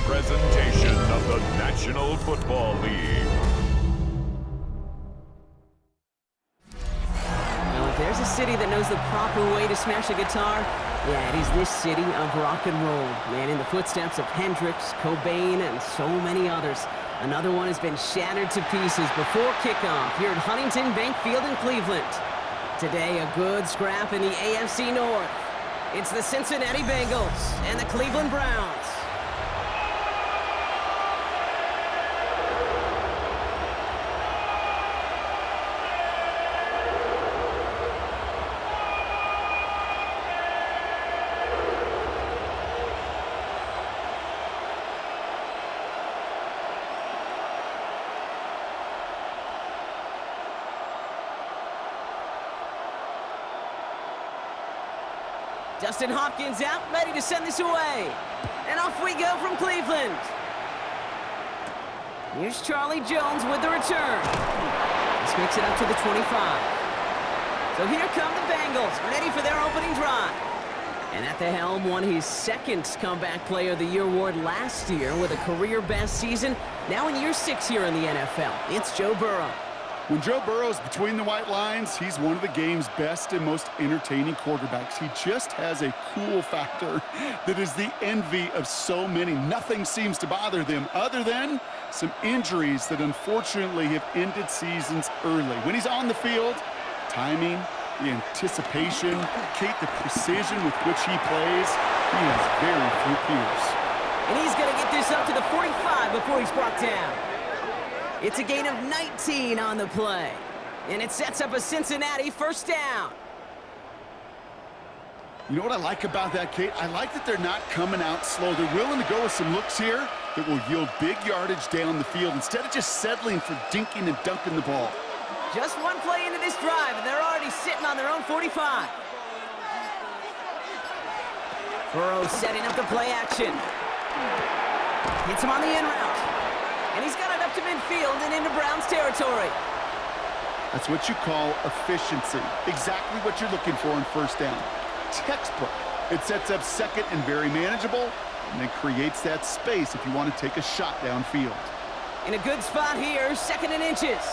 presentation of the National Football League. Well, if there's a city that knows the proper way to smash a guitar, yeah, it is this city of rock and roll. Man, in the footsteps of Hendrix, Cobain, and so many others. Another one has been shattered to pieces before kickoff here at Huntington Bank Field in Cleveland. Today, a good scrap in the AFC North. It's the Cincinnati Bengals and the Cleveland Browns. Justin Hopkins out, ready to send this away. And off we go from Cleveland. Here's Charlie Jones with the return. This makes it up to the 25. So here come the Bengals, ready for their opening drive. And at the helm, won his second Comeback Player of the Year award last year with a career-best season. Now in year 6 here in the NFL, it's Joe Burrow. When Joe Burrow's between the white lines, he's one of the game's best and most entertaining quarterbacks. He just has a cool factor that is the envy of so many. Nothing seems to bother them other than some injuries that unfortunately have ended seasons early. When he's on the field, timing, the anticipation, Kate, the precision with which he plays, he has very few peers. And he's going to get this up to the 45 before he's brought down. It's a gain of 19 on the play. And it sets up a Cincinnati first down. You know what I like about that, Kate? I like that they're not coming out slow. They're willing to go with some looks here that will yield big yardage down the field instead of just settling for dinking and dunking the ball. Just one play into this drive, and they're already sitting on their own 45. Burrow setting up the play action. Hits him on the in route. And he's got it up to midfield and into Browns territory. That's what you call efficiency. Exactly what you're looking for in first down. Textbook. It sets up second and very manageable, and it creates that space if you want to take a shot downfield. In a good spot here, second and inches.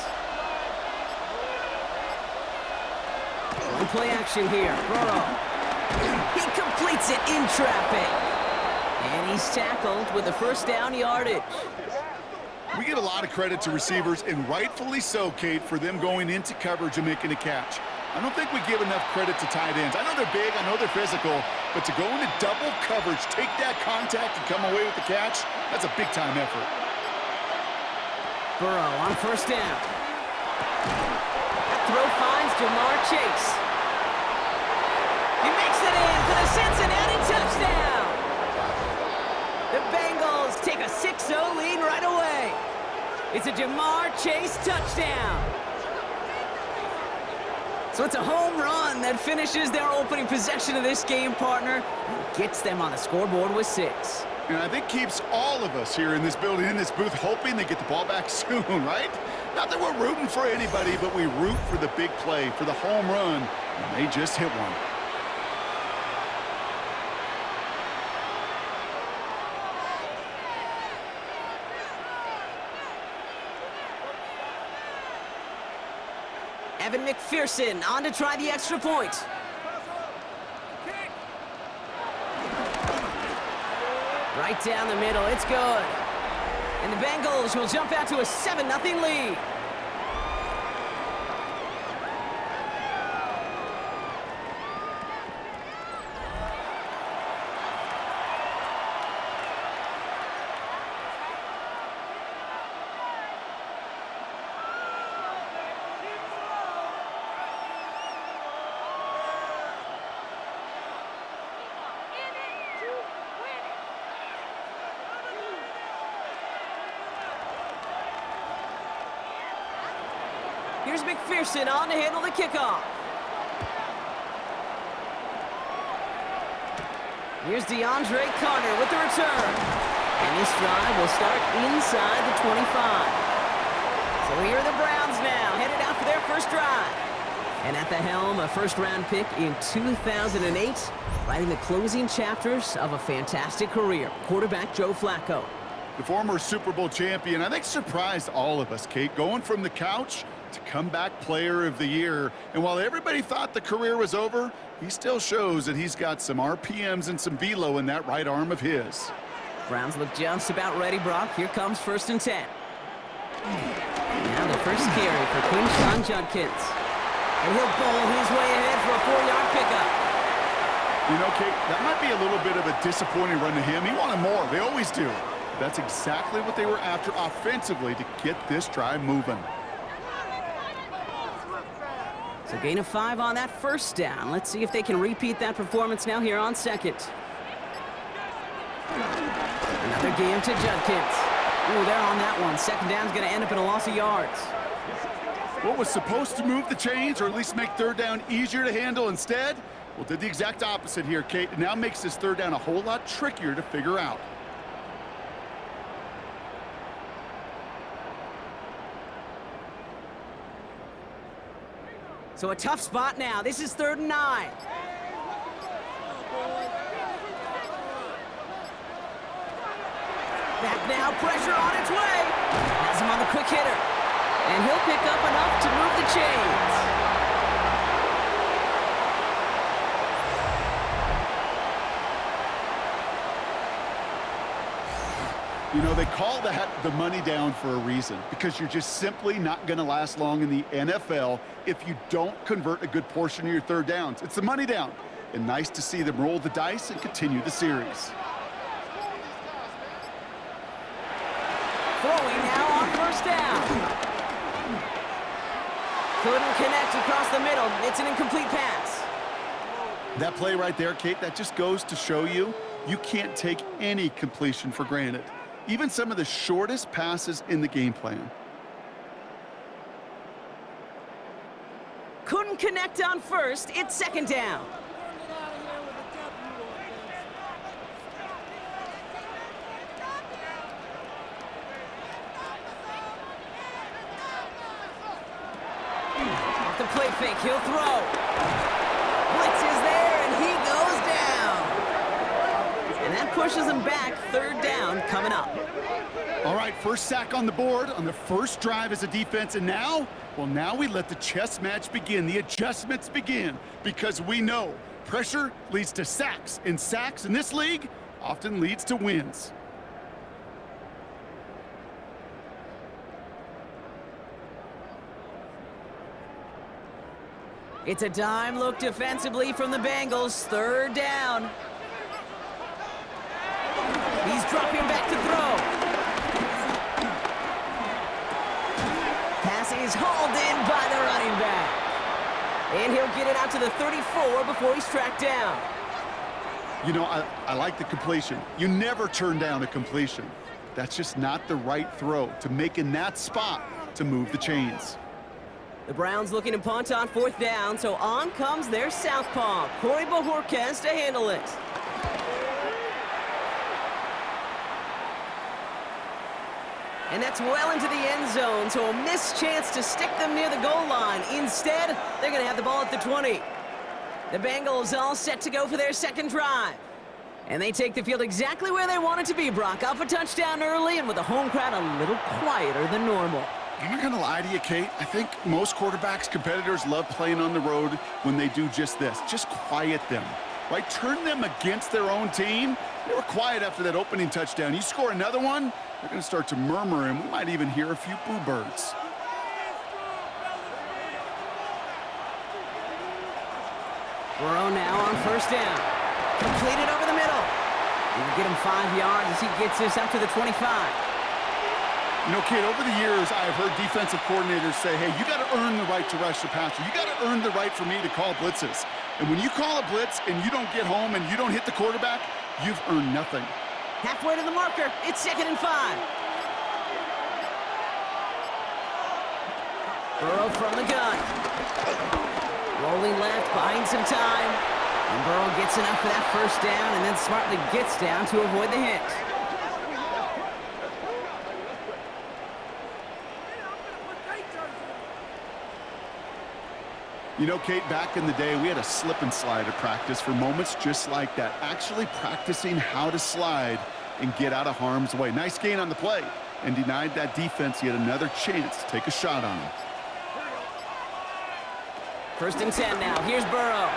One play action here. Burrow. He completes it in traffic. And he's tackled with the first down yardage. We give a lot of credit to receivers, and rightfully so, Kate, for them going into coverage and making a catch. I don't think we give enough credit to tight ends. I know they're big, I know they're physical, but to go into double coverage, take that contact, and come away with the catch, that's a big-time effort. Burrow on first down. That throw finds Jamar Chase. He makes it in for the Cincinnati touchdown. The Bengals take a 6-0 lead right away. It's a Jamar Chase touchdown. So it's a home run that finishes their opening possession of this game, partner, and gets them on the scoreboard with 6. And I think keeps all of us here in this building, in this booth, hoping they get the ball back soon, right? Not that we're rooting for anybody, but we root for the big play, for the home run, and they just hit one. Evan McPherson on to try the extra point. Right down the middle, it's good. And the Bengals will jump out to a 7-0 lead. Here's McPherson on to handle the kickoff. Here's DeAndre Carter with the return. And this drive will start inside the 25. So here are the Browns now, headed out for their first drive. And at the helm, a first-round pick in 2008, writing the closing chapters of a fantastic career, quarterback Joe Flacco. The former Super Bowl champion, I think, surprised all of us, Kate, going from the couch to comeback player of the year. And while everybody thought the career was over, he still shows that he's got some RPMs and some velo in that right arm of his. Browns look just about ready, Brock. Here comes 1st and 10. Now the first carry for Quinshon Judkins. And he'll bowl his way ahead for a 4-yard pickup. You know, Kate, that might be a little bit of a disappointing run to him. He wanted more. They always do. That's exactly what they were after offensively to get this drive moving. So gain of 5 on that 1st down. Let's see if they can repeat that performance now here on 2nd. Another game to Judkins. Ooh, they're on that one. 2nd down's going to end up in a loss of yards. What was supposed to move the chains, or at least make 3rd down easier to handle instead, well, did the exact opposite here, Kate. It now makes this 3rd down a whole lot trickier to figure out. So a tough spot now. This is 3rd and 9. Back now, pressure on its way. Has him on the quick hitter. And he'll pick up enough to move the chains. You know, they call that the money down for a reason, because you're just simply not going to last long in the NFL if you don't convert a good portion of your 3rd downs. It's the money down. And nice to see them roll the dice and continue the series. Throwing now on 1st down. Couldn't connect across the middle. It's an incomplete pass. That play right there, Kate, that just goes to show you can't take any completion for granted. Even some of the shortest passes in the game plan. Couldn't connect on 1st. It's 2nd down. Off the play fake, he'll throw. Blitz is there, and he goes down. And that pushes him back. 3rd down coming up. All right, first sack on the board on the first drive as a defense, and now, well, now we let the chess match begin, the adjustments begin, because we know pressure leads to sacks, and sacks in this league often leads to wins. It's a dime look defensively from the Bengals. 3rd down. He's dropping back to throw. Pass is hauled in by the running back. And he'll get it out to the 34 before he's tracked down. You know, I like the completion. You never turn down a completion. That's just not the right throw to make in that spot to move the chains. The Browns looking to punt on 4th down, so on comes their southpaw, Corey Bojorquez, to handle it. And that's well into the end zone, so a missed chance to stick them near the goal line. Instead, they're going to have the ball at the 20. The Bengals all set to go for their 2nd drive. And they take the field exactly where they want it to be, Brock. Up a touchdown early, and with the home crowd a little quieter than normal. I'm not going to lie to you, Kate. I think most quarterbacks, competitors love playing on the road when they do just this. Just quiet them, right? Turn them against their own team. They were quiet after that opening touchdown. You score another one, they're going to start to murmur, and we might even hear a few boo birds. Burrow now on 1st down. Completed over the middle. He'll get him 5 yards as he gets this up to the 25. You know, Kate, over the years, I have heard defensive coordinators say, hey, you got to earn the right to rush the passer. You got to earn the right for me to call blitzes. And when you call a blitz and you don't get home and you don't hit the quarterback, you've earned nothing. Halfway to the marker. It's 2nd and 5. Burrow from the gun. Rolling left, buying some time. And Burrow gets enough for that 1st down and then smartly gets down to avoid the hit. You know, Kate, back in the day, we had a slip and slide at practice for moments just like that. Actually practicing how to slide and get out of harm's way. Nice gain on the play, and denied that defense yet another chance to take a shot on him. 1st and 10 now. Here's Burrow.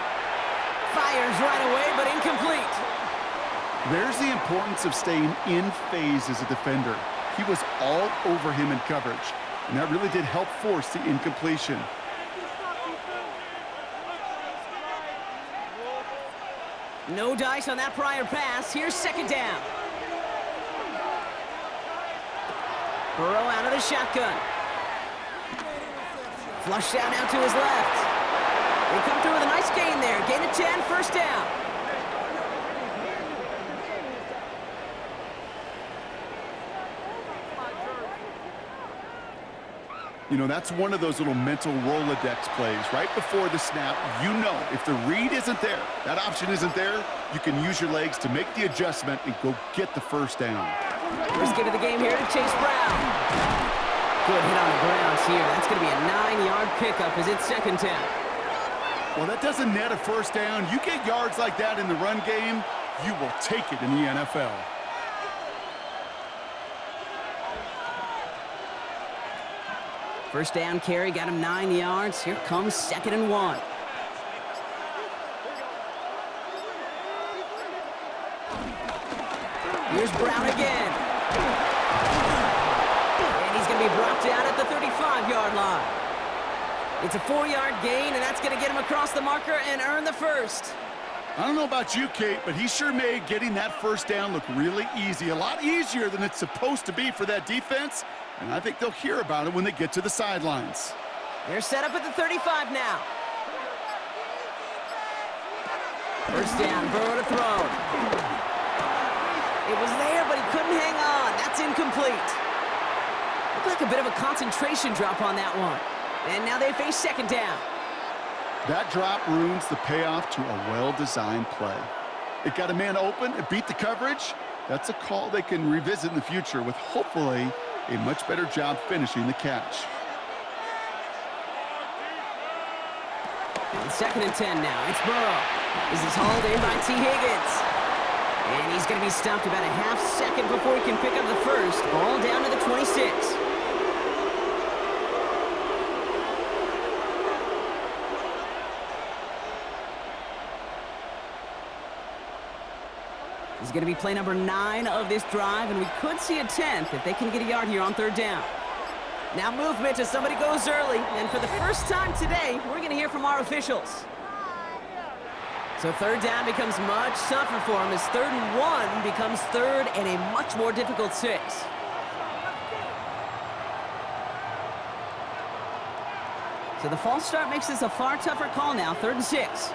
Fires right away, but incomplete. There's the importance of staying in phase as a defender. He was all over him in coverage, and that really did help force the incompletion. No dice on that prior pass. Here's 2nd down. Burrow out of the shotgun. Flush down out to his left. They come through with a nice gain there. Gain of 10, 1st down. You know, that's one of those little mental Rolodex plays. Right before the snap, you know if the read isn't there, that option isn't there, you can use your legs to make the adjustment and go get the 1st down. First give of the game here to Chase Brown. Good hit on the grounds here. That's going to be a 9-yard pickup as it's 2nd down. Well, that doesn't net a 1st down. You get yards like that in the run game, you will take it in the NFL. First down carry, got him 9 yards. Here comes 2nd and 1. Here's Brown again. And he's going to be brought down at the 35-yard line. It's a 4-yard gain, and that's going to get him across the marker and earn the 1st. I don't know about you, Kate, but he sure made getting that 1st down look really easy. A lot easier than it's supposed to be for that defense. And I think they'll hear about it when they get to the sidelines. They're set up at the 35 now. 1st down, Burrow to throw. It was there, but he couldn't hang on. That's incomplete. Looked like a bit of a concentration drop on that one. And now they face 2nd down. That drop ruins the payoff to a well-designed play. It got a man open, it beat the coverage. That's a call they can revisit in the future with hopefully a much better job finishing the catch. And 2nd and 10 now. It's Burrow. This is hauled in by T. Higgins. And he's going to be stopped about a half second before he can pick up the 1st. Ball down to the 26. This is going to be play number 9 of this drive, and we could see a 10th if they can get a yard here on 3rd down. Now movement as somebody goes early, and for the first time today, we're going to hear from our officials. So 3rd down becomes much tougher for him as 3rd and 1 becomes 3rd and a much more difficult 6. So the false start makes this a far tougher call now, 3rd and 6.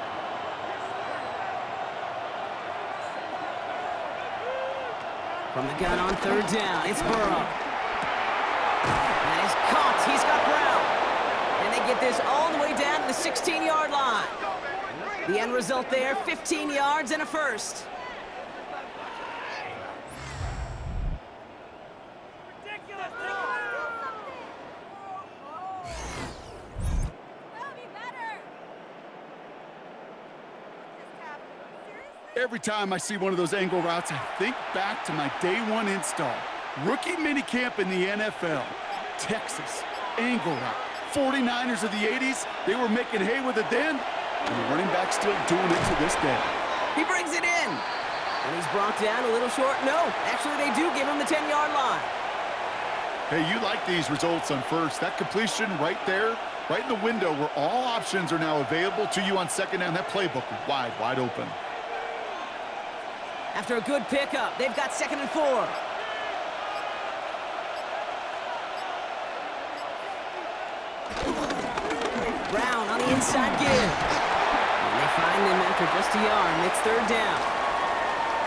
From the gun on 3rd down, it's Burrow. That is caught. He's got Brown. And they get this all the way down to the 16-yard line. The end result there, 15 yards and a 1st. Every time I see one of those angle routes, I think back to my day 1 install. Rookie minicamp in the NFL. Texas, angle route. 49ers of the 80s, they were making hay with it then, and the running back's still doing it to this day. He brings it in. And he's brought down a little short. No, actually they do give him the 10-yard line. Hey, you like these results on 1st. That completion right there, right in the window where all options are now available to you on 2nd down. That playbook wide open. After a good pickup, they've got 2nd and 4. Brown on the inside give. And they find him after just a yard, and it's 3rd down.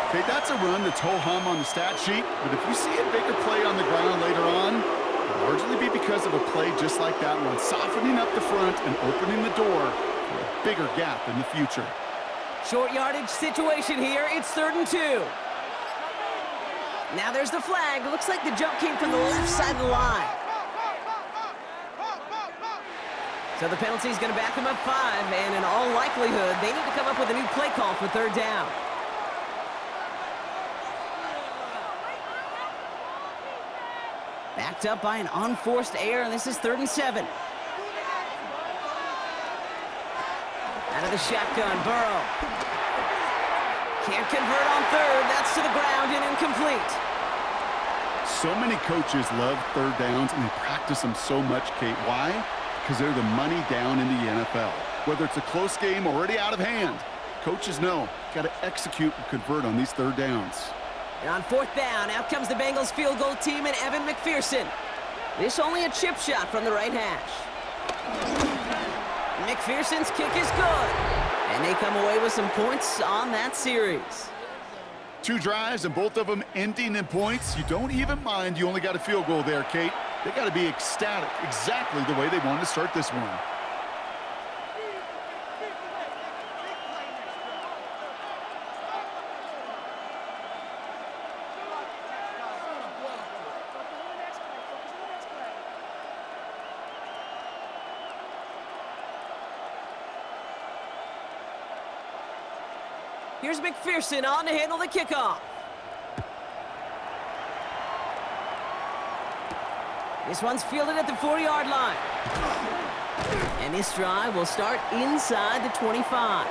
Okay, that's a run that's ho-hum on the stat sheet, but if you see a bigger play on the ground later on, it'll largely be because of a play just like that one, softening up the front and opening the door for a bigger gap in the future. Short yardage situation here. It's 3rd and 2. Now there's the flag. Looks like the jump came from the left side of the line. So the penalty is going to back them up 5, and in all likelihood, they need to come up with a new play call for 3rd down. Backed up by an unforced error, and this is 3rd and 7. Out of the shotgun, Burrow. Can't convert on 3rd. That's to the ground and incomplete. So many coaches love 3rd downs, and they practice them so much, Kate. Why? Because they're the money down in the NFL. Whether it's a close game already out of hand, coaches know, got to execute and convert on these 3rd downs. And on 4th down, out comes the Bengals field goal team and Evan McPherson. This only a chip shot from the right hash. McPherson's kick is good. And they come away with some points on that series. 2 drives and both of them ending in points. You don't even mind you only got a field goal there, Kate. They got to be ecstatic, exactly the way they wanted to start this one. Here's McPherson on to handle the kickoff. This one's fielded at the 40-yard line. And this drive will start inside the 25.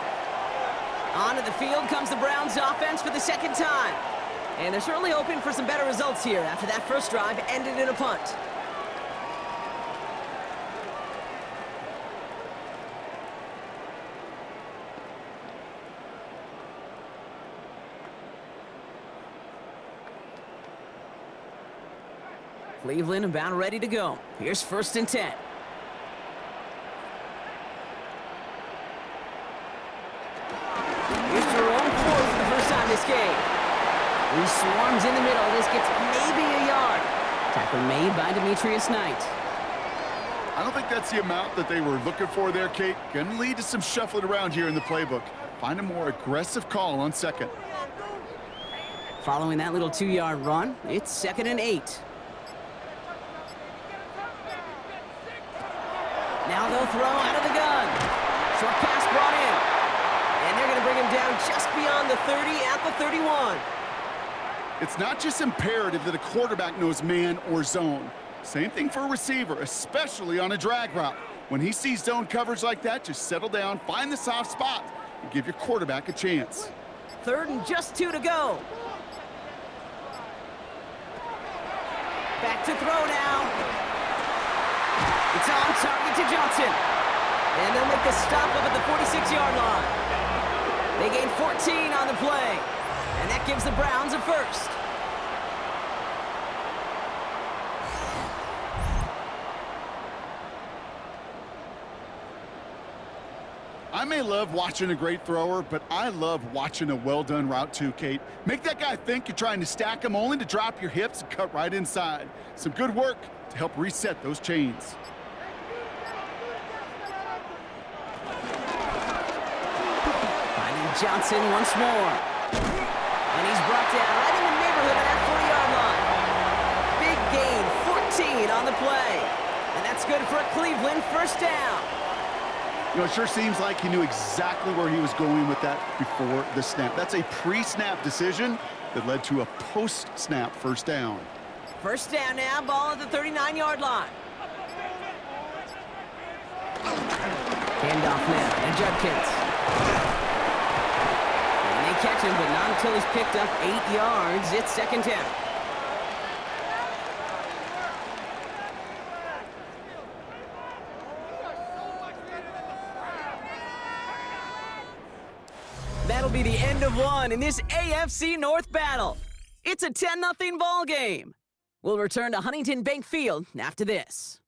Onto the field comes the Browns offense for the 2nd time. And they're certainly hoping for some better results here after that first drive ended in a punt. Cleveland about ready to go. Here's 1st and 10. Here's Jerome Ford for the first time this game. He swarms in the middle. This gets maybe a yard. Tackle made by Demetrius Knight. I don't think that's the amount that they were looking for there, Kate. Going to lead to some shuffling around here in the playbook. Find a more aggressive call on 2nd. Following that little 2-yard run, it's 2nd and 8. Now they'll throw out of the gun. Short pass brought in. And they're going to bring him down just beyond the 30 at the 31. It's not just imperative that a quarterback knows man or zone. Same thing for a receiver, especially on a drag route. When he sees zone coverage like that, just settle down, find the soft spot, and give your quarterback a chance. 3rd and just 2 to go. Back to throw now. It's on target to Johnson. And they'll make the stop up at the 46-yard line. They gain 14 on the play. And that gives the Browns a 1st. I may love watching a great thrower, but I love watching a well-done route too, Kate. Make that guy think you're trying to stack him only to drop your hips and cut right inside. Some good work to help reset those chains. Johnson once more. And he's brought down right in the neighborhood of that 40-yard line. Big gain, 14 on the play. And that's good for a Cleveland 1st down. You know, it sure seems like he knew exactly where he was going with that before the snap. That's a pre-snap decision that led to a post-snap 1st down. 1st down now, ball at the 39-yard line. Handoff now, and Judkins. Catch him, but not until he's picked up 8 yards. It's 2nd down. That'll be the end of one in this AFC North battle. It's a 10-0 ball game. We'll return to Huntington Bank Field after this.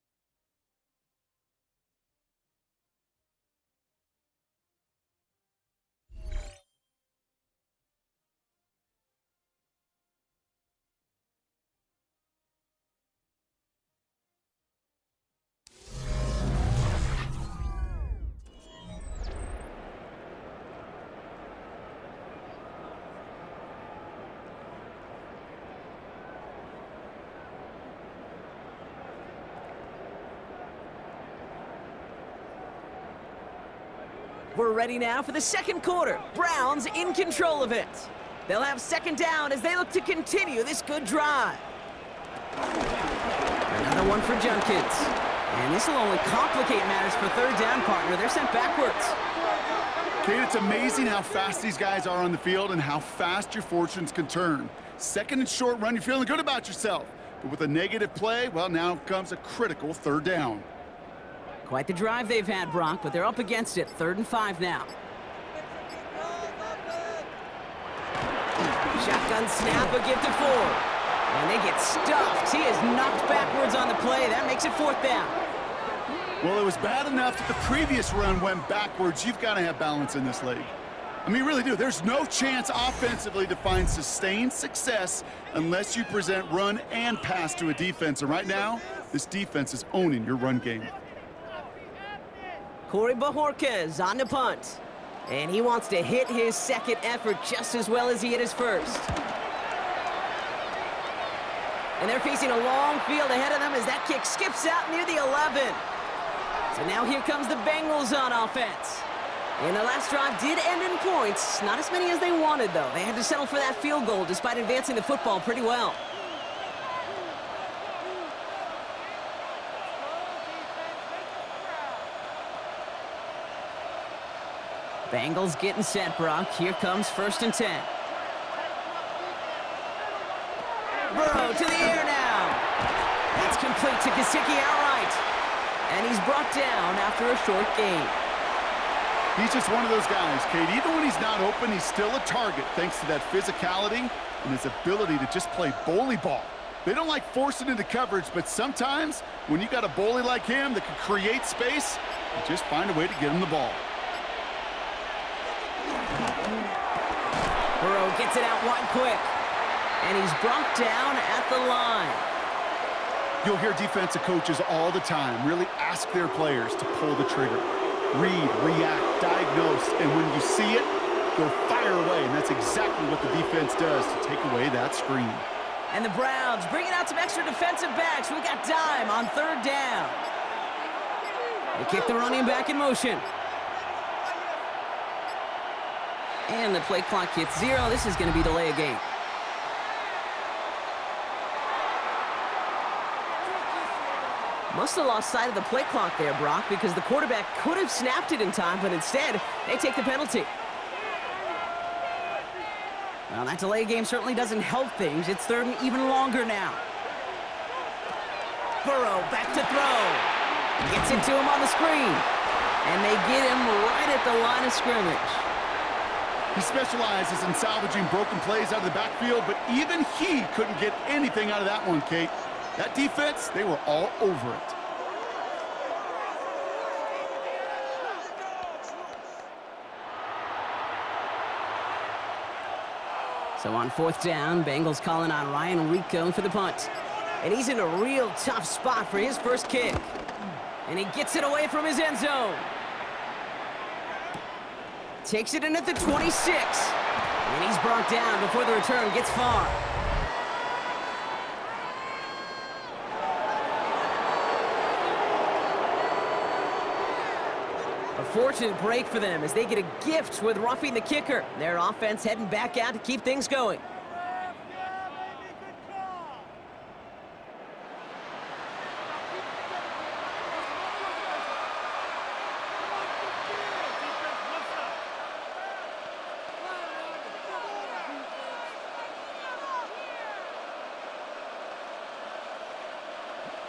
We're ready now for the 2nd quarter. Browns in control of it. They'll have 2nd down as they look to continue this good drive. now one for Junkins. And this will only complicate matters for third down, partner. They're sent backwards. Kate, it's amazing how fast these guys are on the field and how fast your fortunes can turn. Second and short run, you're feeling good about yourself. But with a negative play, well, now comes a critical third down. Quite the drive they've had, Brock, but they're up against it. 3rd and 5 now. Shotgun snap, a gift to Ford. And they get stuffed. He is knocked backwards on the play. That makes it 4th down. Well, it was bad enough that the previous run went backwards. You've got to have balance in this league. I mean, you really do. There's no chance offensively to find sustained success unless you present run and pass to a defense. And right now, this defense is owning your run game. Corey Bajorquez on the punt. And he wants to hit his second effort just as well as he hit his first. And they're facing a long field ahead of them as that kick skips out near the 11. So now here comes the Bengals on offense. And their last drive did end in points. Not as many as they wanted, though. They had to settle for that field goal despite advancing the football pretty well. Bengals getting set, Brock. Here comes 1st and 10. Burrow to the air now. That's complete to Gesicki outright. And he's brought down after a short gain. He's just one of those guys, Kate. Even when he's not open, he's still a target thanks to that physicality and his ability to just play bully ball. They don't like forcing into coverage, but sometimes when you got a bully like him that can create space, you just find a way to get him the ball. Burrow gets it out wide quick. And he's brought down at the line. You'll hear defensive coaches all the time really ask their players to pull the trigger. Read, react, diagnose, and when you see it, go fire away. And that's exactly what the defense does to take away that screen. And the Browns bringing out some extra defensive backs. We got dime on 3rd down. They kick the running back in motion. And the play clock hits 0. This is going to be delay a game. Must have lost sight of the play clock there, Brock, because the quarterback could have snapped it in time, but instead, they take the penalty. Well, that delay game certainly doesn't help things. It's 3rd and even longer now. Burrow back to throw. Gets it to him on the screen. And they get him right at the line of scrimmage. He specializes in salvaging broken plays out of the backfield, but even he couldn't get anything out of that one, Kate. That defense, they were all over it. So on 4th down, Bengals calling on Ryan Rico for the punt. And he's in a real tough spot for his first kick. And he gets it away from his end zone. Takes it in at the 26. And he's brought down before the return gets far. A fortunate break for them as they get a gift with roughing the kicker. Their offense heading back out to keep things going.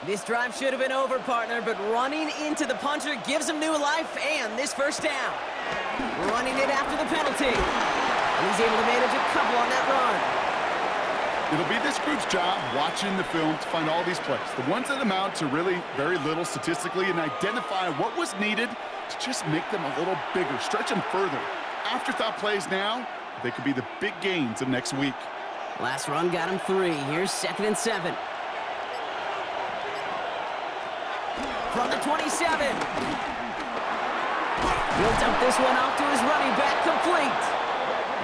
This drive should have been over, partner, but running into the punter gives him new life and this 1st down. Running it after the penalty. And he's able to manage a couple on that run. It'll be this group's job watching the film to find all these plays. The ones that amount to really very little statistically and identify what was needed to just make them a little bigger, stretch them further. Afterthought plays now, they could be the big gains of next week. Last run got him 3. Here's 2nd and 7. From the 27. He'll dump this one off to his running back, complete.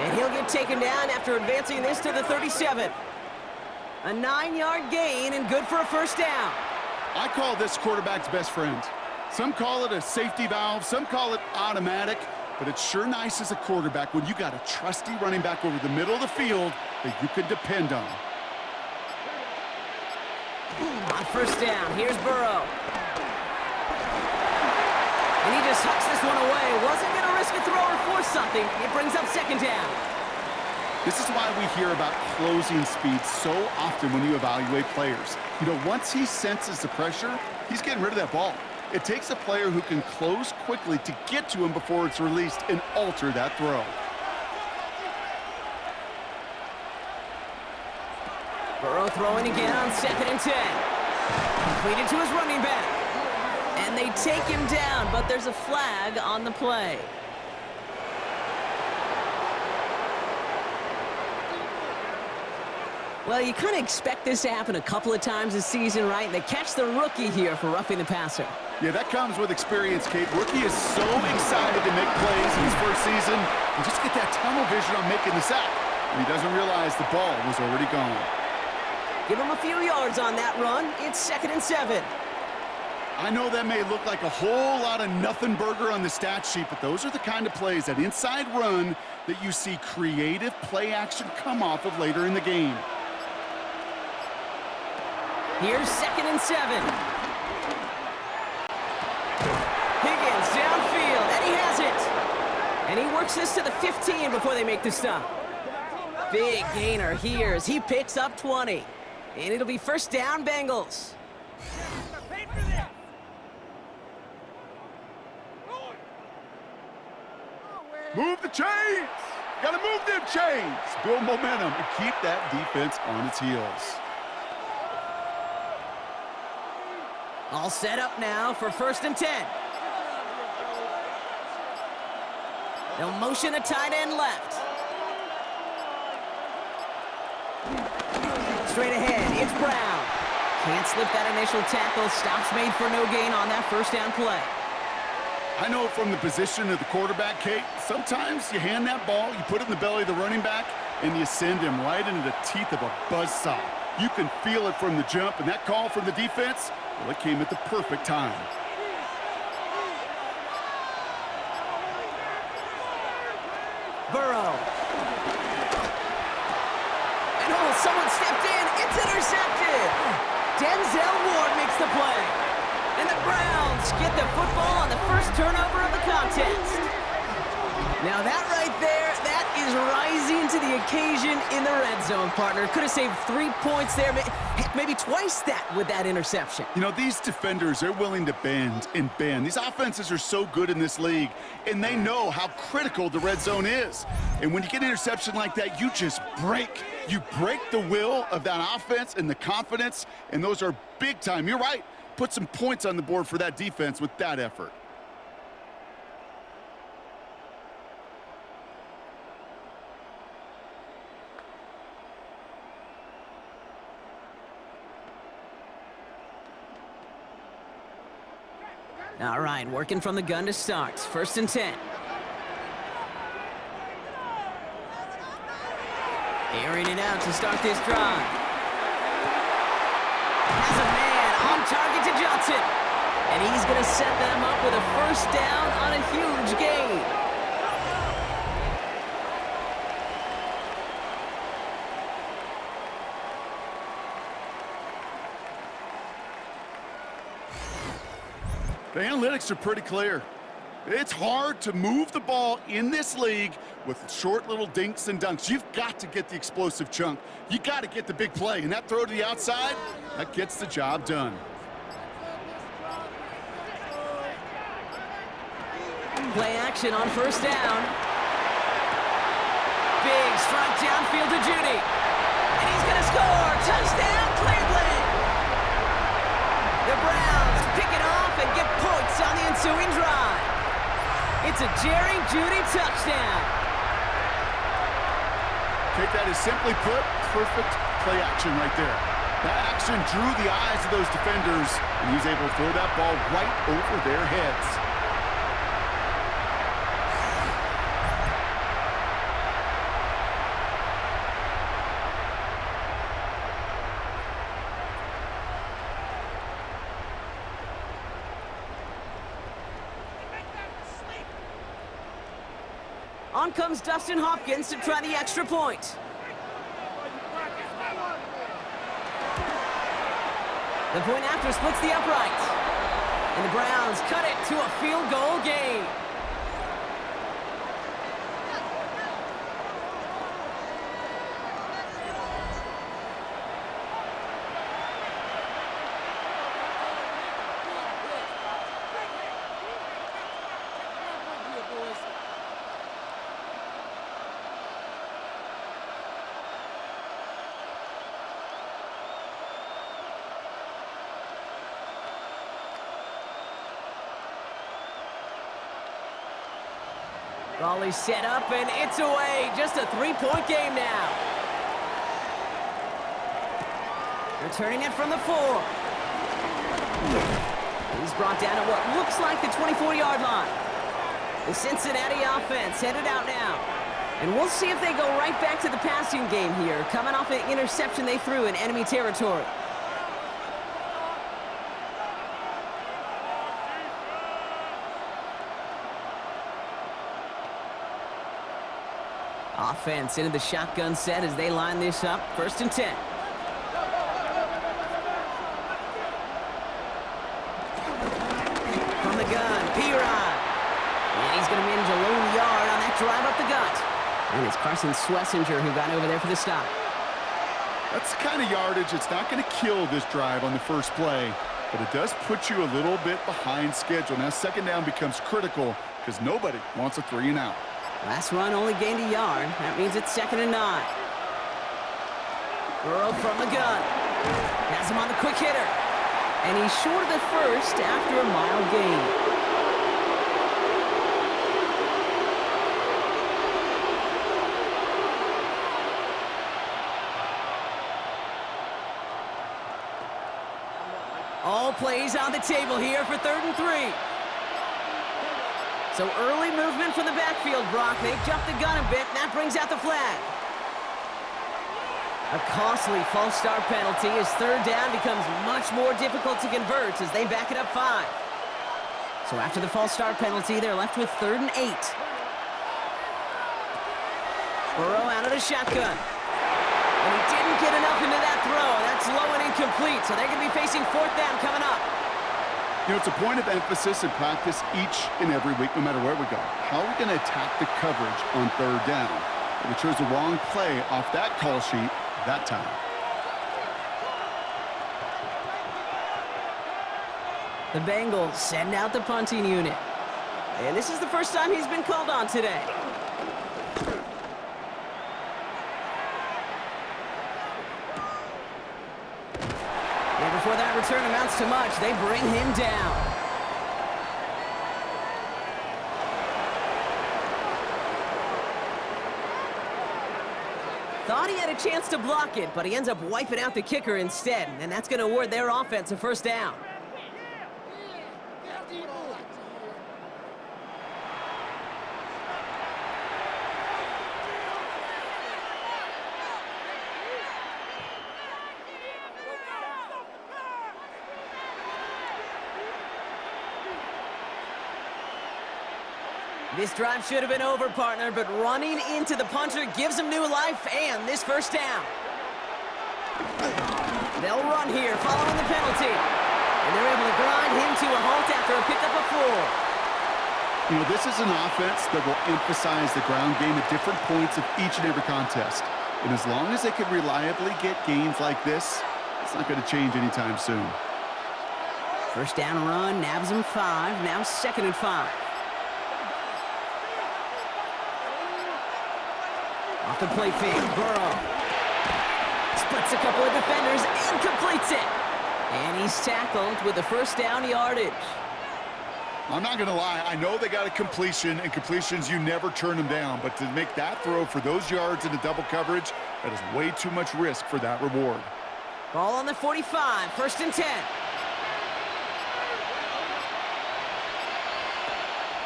And he'll get taken down after advancing this to the 37. A 9-yard gain and good for a 1st down. I call this quarterback's best friend. Some call it a safety valve, some call it automatic, but it's sure nice as a quarterback when you got a trusty running back over the middle of the field that you can depend on. On first down, here's Burrow. And he just hucks this one away. Wasn't going to risk a throw or force something. It brings up second down. This is why we hear about closing speed so often when you evaluate players. You know, once he senses the pressure, he's getting rid of that ball. It takes a player who can close quickly to get to him before it's released and alter that throw. Burrow throwing again on 2nd and 10. Completed to his running back. And they take him down, but there's a flag on the play. Well, you kind of expect this to happen a couple of times this season, right? They catch the rookie here for roughing the passer. Yeah, that comes with experience, Kate. Rookie is so excited to make plays in his first season and just get that tunnel vision on making the sack. And he doesn't realize the ball was already gone. Give him a few yards on that run. It's 2nd and 7. I know that may look like a whole lot of nothing burger on the stat sheet, but those are the kind of plays, that inside run, that you see creative play action come off of later in the game. Here's 2nd and 7. Higgins downfield, and he has it. And he works this to the 15 before they make the stop. Big gainer here as he picks up 20. And it'll be first down, Bengals. Move the chains! Gotta move them chains! Build momentum and keep that defense on its heels. All set up now for 1st and 10. They'll motion a tight end left. Straight ahead, it's Brown. Can't slip that initial tackle. Stops made for no gain on that first down play. I know from the position of the quarterback, Kate, sometimes you hand that ball, you put it in the belly of the running back, and you send him right into the teeth of a buzzsaw. You can feel it from the jump, and that call from the defense, well, it came at the perfect time. Burrow. And oh, someone stepped in. It's intercepted. Denzel Ward makes the play. And the Browns get the football on the first turnover of the contest. Now that right there, that is rising to the occasion in the red zone, partner. Could have saved 3 points there, heck, maybe twice that with that interception. You know, these defenders, they're willing to bend and bend. These offenses are so good in this league, and they know how critical the red zone is. And when you get an interception like that, you just break. You break the will of that offense and the confidence, and those are big time. You're right. Put some points on the board for that defense with that effort. All right, working from the gun to start. 1st and 10. Airing it out to start this drive. Has a man on target to Johnson. And he's going to set them up with a first down on a huge gain. The analytics are pretty clear. It's hard to move the ball in this league with short little dinks and dunks. You've got to get the explosive chunk. You got to get the big play. And that throw to the outside, that gets the job done. Play action on first down. Big strike downfield to Judy. And he's going to score. Touchdown, Cleveland. The Browns pick it off and get points on the ensuing drive. It's a Jerry Judy touchdown. Kate, that is simply put, perfect play action right there. That action drew the eyes of those defenders, and he's able to throw that ball right over their heads. On comes Dustin Hopkins to try the extra point. The point after splits the uprights. And the Browns cut it to a field goal game. Ball is set up, and it's away. Just a three-point game now. Returning it from the 4. He's brought down at what looks like the 24-yard line. The Cincinnati offense headed out now. And we'll see if they go right back to the passing game here, coming off an interception they threw in enemy territory. Offense into the shotgun set as they line this up. 1st and 10. From the gun, P-Rod. And he's going to manage a lone yard on that drive up the gut. And it's Carson Schlesinger who got over there for the stop. That's the kind of yardage it's not going to kill this drive on the first play, but it does put you a little bit behind schedule. Now 2nd down becomes critical because nobody wants a 3 and out. Last run only gained a yard. That means it's 2nd and 9. Burrow from the gun. Has him on the quick hitter. And he's short of the first after a mild gain. All plays on the table here for 3rd and 3. So early movement from the backfield, Brock. They jumped the gun a bit, and that brings out the flag. A costly false start penalty as 3rd down becomes much more difficult to convert as they back it up 5. So after the false start penalty, they're left with 3rd and 8. Burrow out of the shotgun. And he didn't get enough into that throw. That's low and incomplete, so they're going to be facing 4th down coming up. You know, it's a point of emphasis in practice each and every week, no matter where we go. How are we going to attack the coverage on 3rd down? We chose the wrong play off that call sheet that time. The Bengals send out the punting unit. And this is the first time he's been called on today. And before that return amounts to much, they bring him down. Thought he had a chance to block it, but he ends up wiping out the kicker instead, and that's going to award their offense a 1st down. This drive should have been over, partner, but running into the punter gives him new life and this 1st down. They'll run here following the penalty. And they're able to grind him to a halt after a pickup of 4. You know, this is an offense that will emphasize the ground game at different points of each and every contest. And as long as they can reliably get gains like this, it's not going to change anytime soon. 1st down run, nabs him 5, now 2nd and 5. Off the play fake, Burrow. Splits a couple of defenders and completes it. And he's tackled with the 1st down yardage. I'm not going to lie. I know they got a completion, and completions, you never turn them down. But to make that throw for those yards in the double coverage, that is way too much risk for that reward. Ball on the 45, 1st and 10.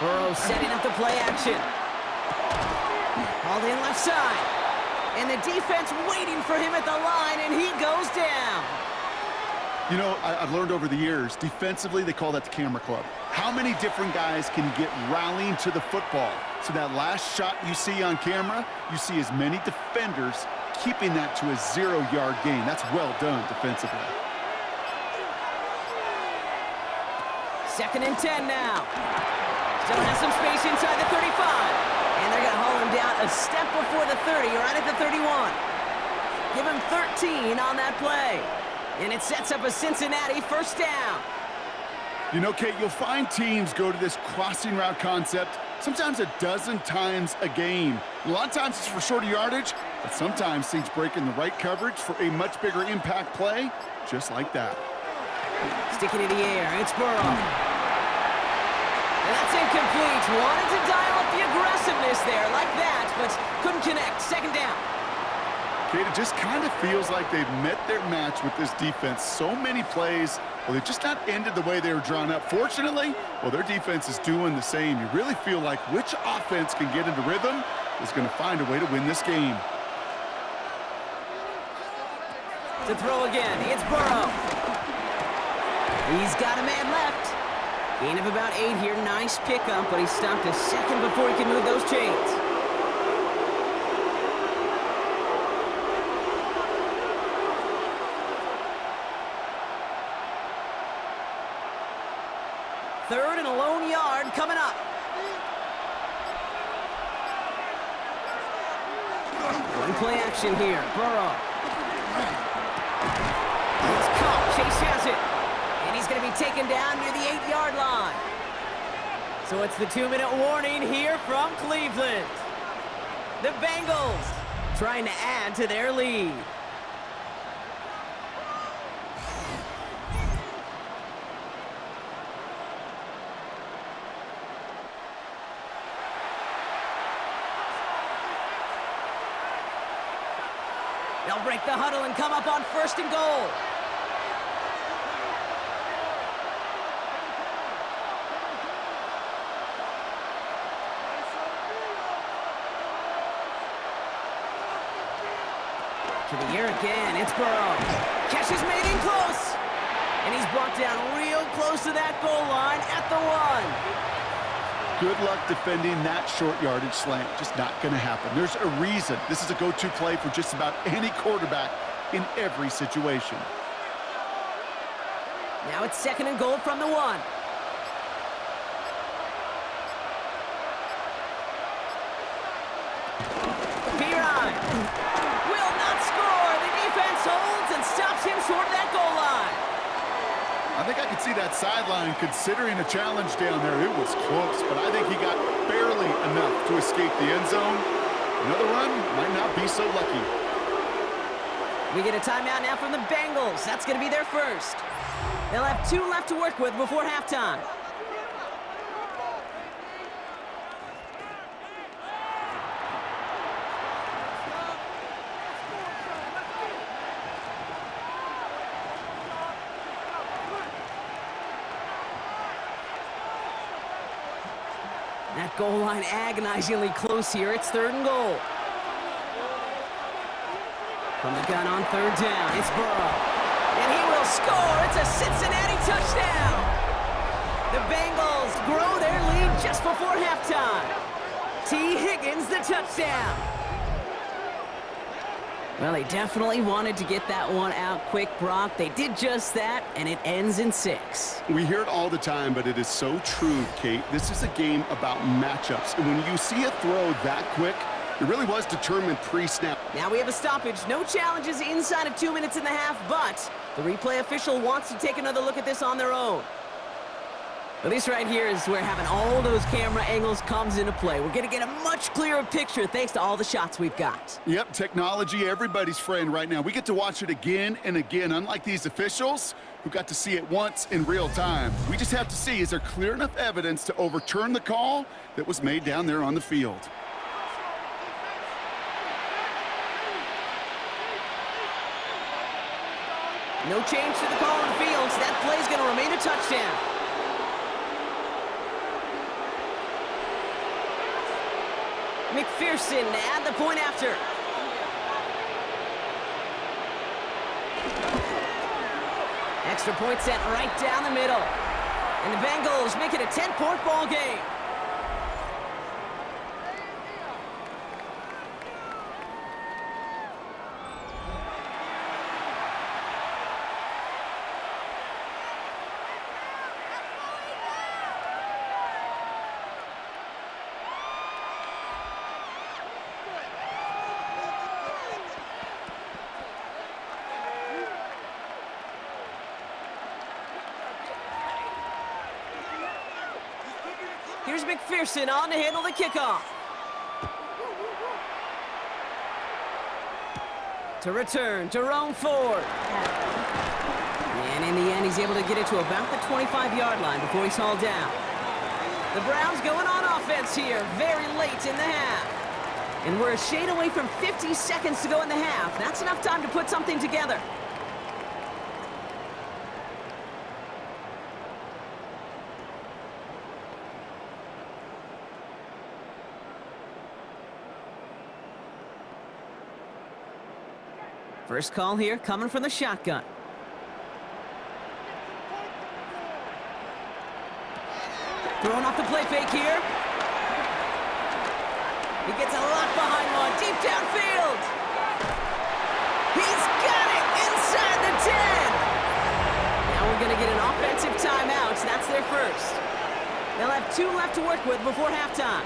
Burrow setting up the play action. Hauled in left side. And the defense waiting for him at the line, and he goes down. You know, I've learned over the years, defensively, they call that the camera club. How many different guys can get rallying to the football? So that last shot you see on camera, you see as many defenders keeping that to a 0-yard gain. That's well done defensively. 2nd and 10 now. Still has some space inside the 35. And they're going to haul him down a step before the 30, right at the 31. Give him 13 on that play. And it sets up a Cincinnati first down. You know, Kate, you'll find teams go to this crossing route concept sometimes a dozen times a game. A lot of times it's for shorter yardage, but sometimes things break in the right coverage for a much bigger impact play, just like that. Sticking in the air, it's Burrow. And that's incomplete. Wanted to dial up the aggressiveness there like that, but couldn't connect. 2nd down. Kate, it just kind of feels like they've met their match with this defense. So many plays, well, they've just not ended the way they were drawn up. Fortunately, well, their defense is doing the same. You really feel like which offense can get into rhythm is going to find a way to win this game. To throw again, it's Burrow. He's got a man left. Gain of about 8 here. Nice pickup, but he stopped a second before he could move those chains. Third and a lone yard coming up. One play action here. Burrow. It's caught. Chase has it. And he's going to be taken down near the 8-yard line. So it's the 2-minute warning here from Cleveland. The Bengals trying to add to their lead. They'll break the huddle and come up on 1st and goal. To the air again, it's Burrow. Catch is made in close. And he's brought down real close to that goal line at the 1. Good luck defending that short yardage slant. Just not going to happen. There's a reason. This is a go-to play for just about any quarterback in every situation. Now it's 2nd and goal from the 1. Piran will not score. The defense holds and stops him short of that goal line. I think I could see that sideline considering a challenge down there. It was close, but I think he got barely enough to escape the end zone. Another run might not be so lucky. We get a timeout now from the Bengals. That's going to be their first. They'll have 2 left to work with before halftime. That goal line agonizingly close here. It's 3rd and goal. From the gun on 3rd down, it's Burrow. And he will score. It's a Cincinnati touchdown. The Bengals grow their lead just before halftime. T. Higgins, the touchdown. Well, they definitely wanted to get that one out quick, Brock. They did just that, and it ends in 6. We hear it all the time, but it is so true, Kate. This is a game about matchups. And when you see a throw that quick, it really was determined pre-snap. Now we have a stoppage. No challenges inside of 2 minutes and a half, but the replay official wants to take another look at this on their own. Well, this right here is where having all those camera angles comes into play. We're going to get a much clearer picture thanks to all the shots we've got. Yep, technology, everybody's friend right now. We get to watch it again and again, unlike these officials who got to see it once in real time. We just have to see, is there clear enough evidence to overturn the call that was made down there on the field? No change to the call on the field, so that play's going to remain a touchdown. McPherson to add the point after. Extra point set right down the middle. And the Bengals make it a 10-point ball game. McPherson on to handle the kickoff. To return, Jerome Ford. And in the end, he's able to get it to about the 25-yard line before he's hauled down. The Browns going on offense here, very late in the half. And we're a shade away from 50 seconds to go in the half. That's enough time to put something together. First call here coming from the shotgun. Throwing off the play fake here. He gets a lock behind one, deep downfield. He's got it inside the 10. Now we're going to get an offensive timeout. That's their first. They'll have 2 left to work with before halftime.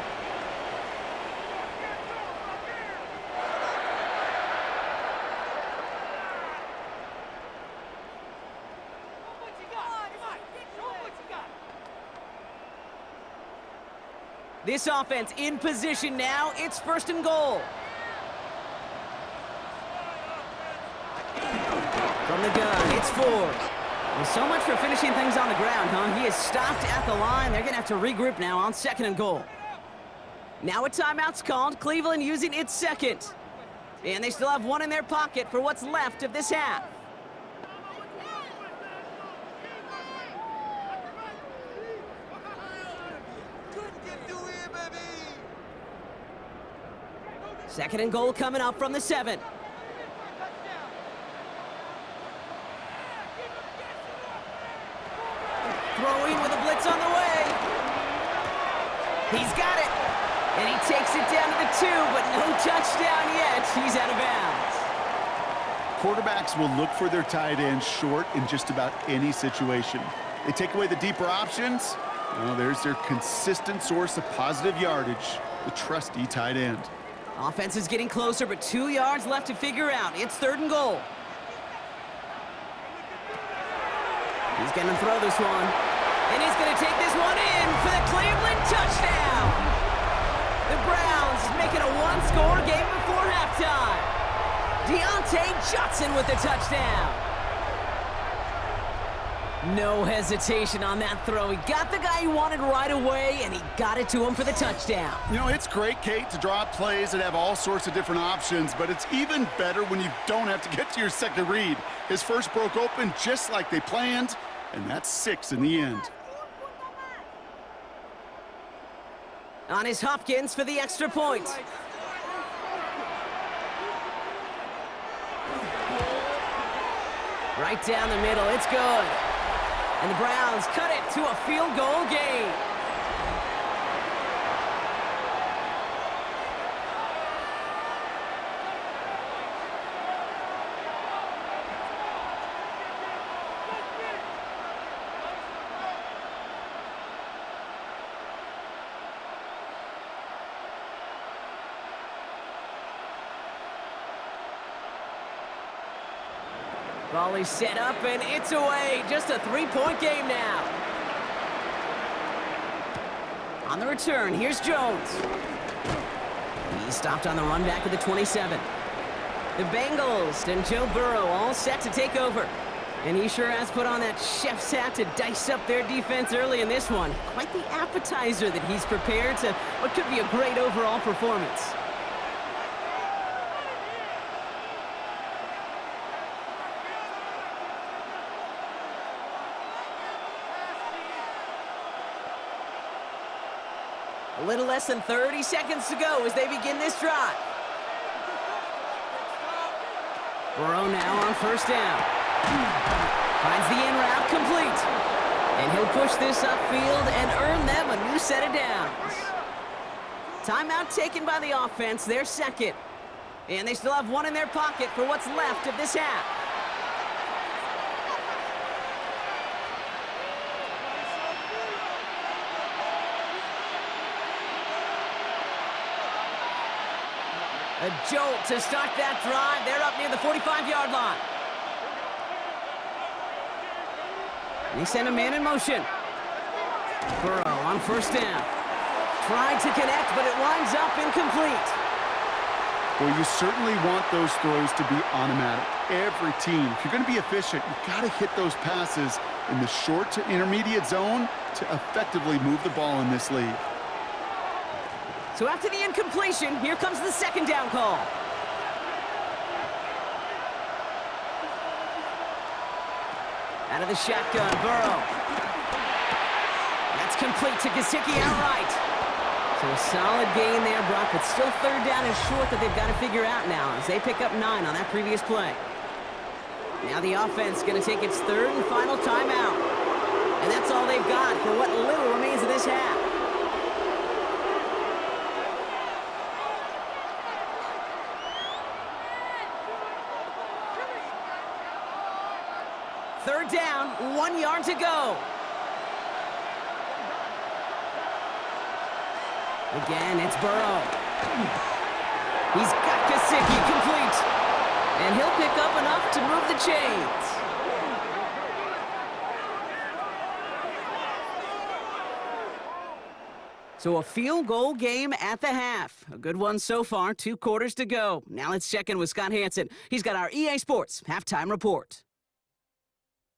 This offense in position now. It's first and goal. From the gun, it's Ford. Well, so much for finishing things on the ground, huh? He is stopped at the line. They're going to have to regroup now on second and goal. Now a timeout's called. Cleveland using its second. And they still have 1 in their pocket for what's left of this half. Second and goal coming up from the 7. Throwing with a blitz on the way. He's got it. And he takes it down to the 2, but no touchdown yet. He's out of bounds. Quarterbacks will look for their tight end short in just about any situation. They take away the deeper options. Well, there's their consistent source of positive yardage, the trusty tight end. Offense is getting closer, but 2 yards left to figure out. It's third and goal. He's going to throw this one. And he's going to take this one in for the Cleveland touchdown. The Browns making a 1-score game before halftime. Deontay Johnson with the touchdown. No hesitation on that throw. He got the guy he wanted right away, and he got it to him for the touchdown. You know, it's great, Kate, to draw up plays that have all sorts of different options, but it's even better when you don't have to get to your second read. His first broke open just like they planned, and that's 6 in the end. On his Hopkins for the extra point. Right down the middle, it's good. And the Browns cut it to a field goal game. Volley set up, and it's away. Just a 3-point game now. On the return, here's Jones. He stopped on the run back of the 27. The Bengals and Joe Burrow all set to take over. And he sure has put on that chef's hat to dice up their defense early in this one. Quite the appetizer that he's prepared to what could be a great overall performance. A little less than 30 seconds to go as they begin this drive. Burrow now on first down. Finds the in route complete. And he'll push this upfield and earn them a new set of downs. Timeout taken by the offense, their second. And they still have 1 in their pocket for what's left of this half. A jolt to start that drive. They're up near the 45-yard line. They send a man in motion. Burrow on first down. Tried to connect, but it winds up incomplete. Well, you certainly want those throws to be automatic. Every team, if you're going to be efficient, you've got to hit those passes in the short to intermediate zone to effectively move the ball in this league. So after the incompletion, here comes the second down call. Out of the shotgun, Burrow. That's complete to Gesicki outright. So a solid gain there, Brock, but still third down and short that they've got to figure out now as they pick up 9 on that previous play. Now the offense going to take its third and final timeout. And that's all they've got for what little remains of this half. Third down, 1 yard to go. Again, it's Burrow. He's got Gesicki complete. And he'll pick up enough to move the chains. So a field goal game at the half. A good one so far, 2 quarters to go. Now let's check in with Scott Hansen. He's got our EA Sports halftime report.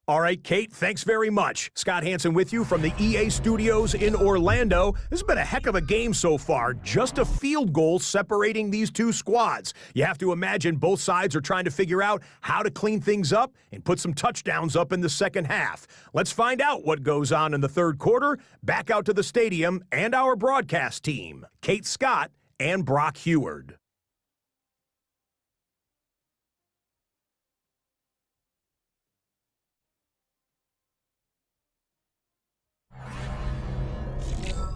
All right, Kate, thanks very much. Scott Hansen with you from the EA Studios in Orlando. This has been a heck of a game so far. Just a field goal separating these two squads. You have to imagine both sides are trying to figure out how to clean things up and put some touchdowns up in the second half. Let's find out what goes on in the third quarter. Back out to the stadium and our broadcast team, Kate Scott and Brock Heward.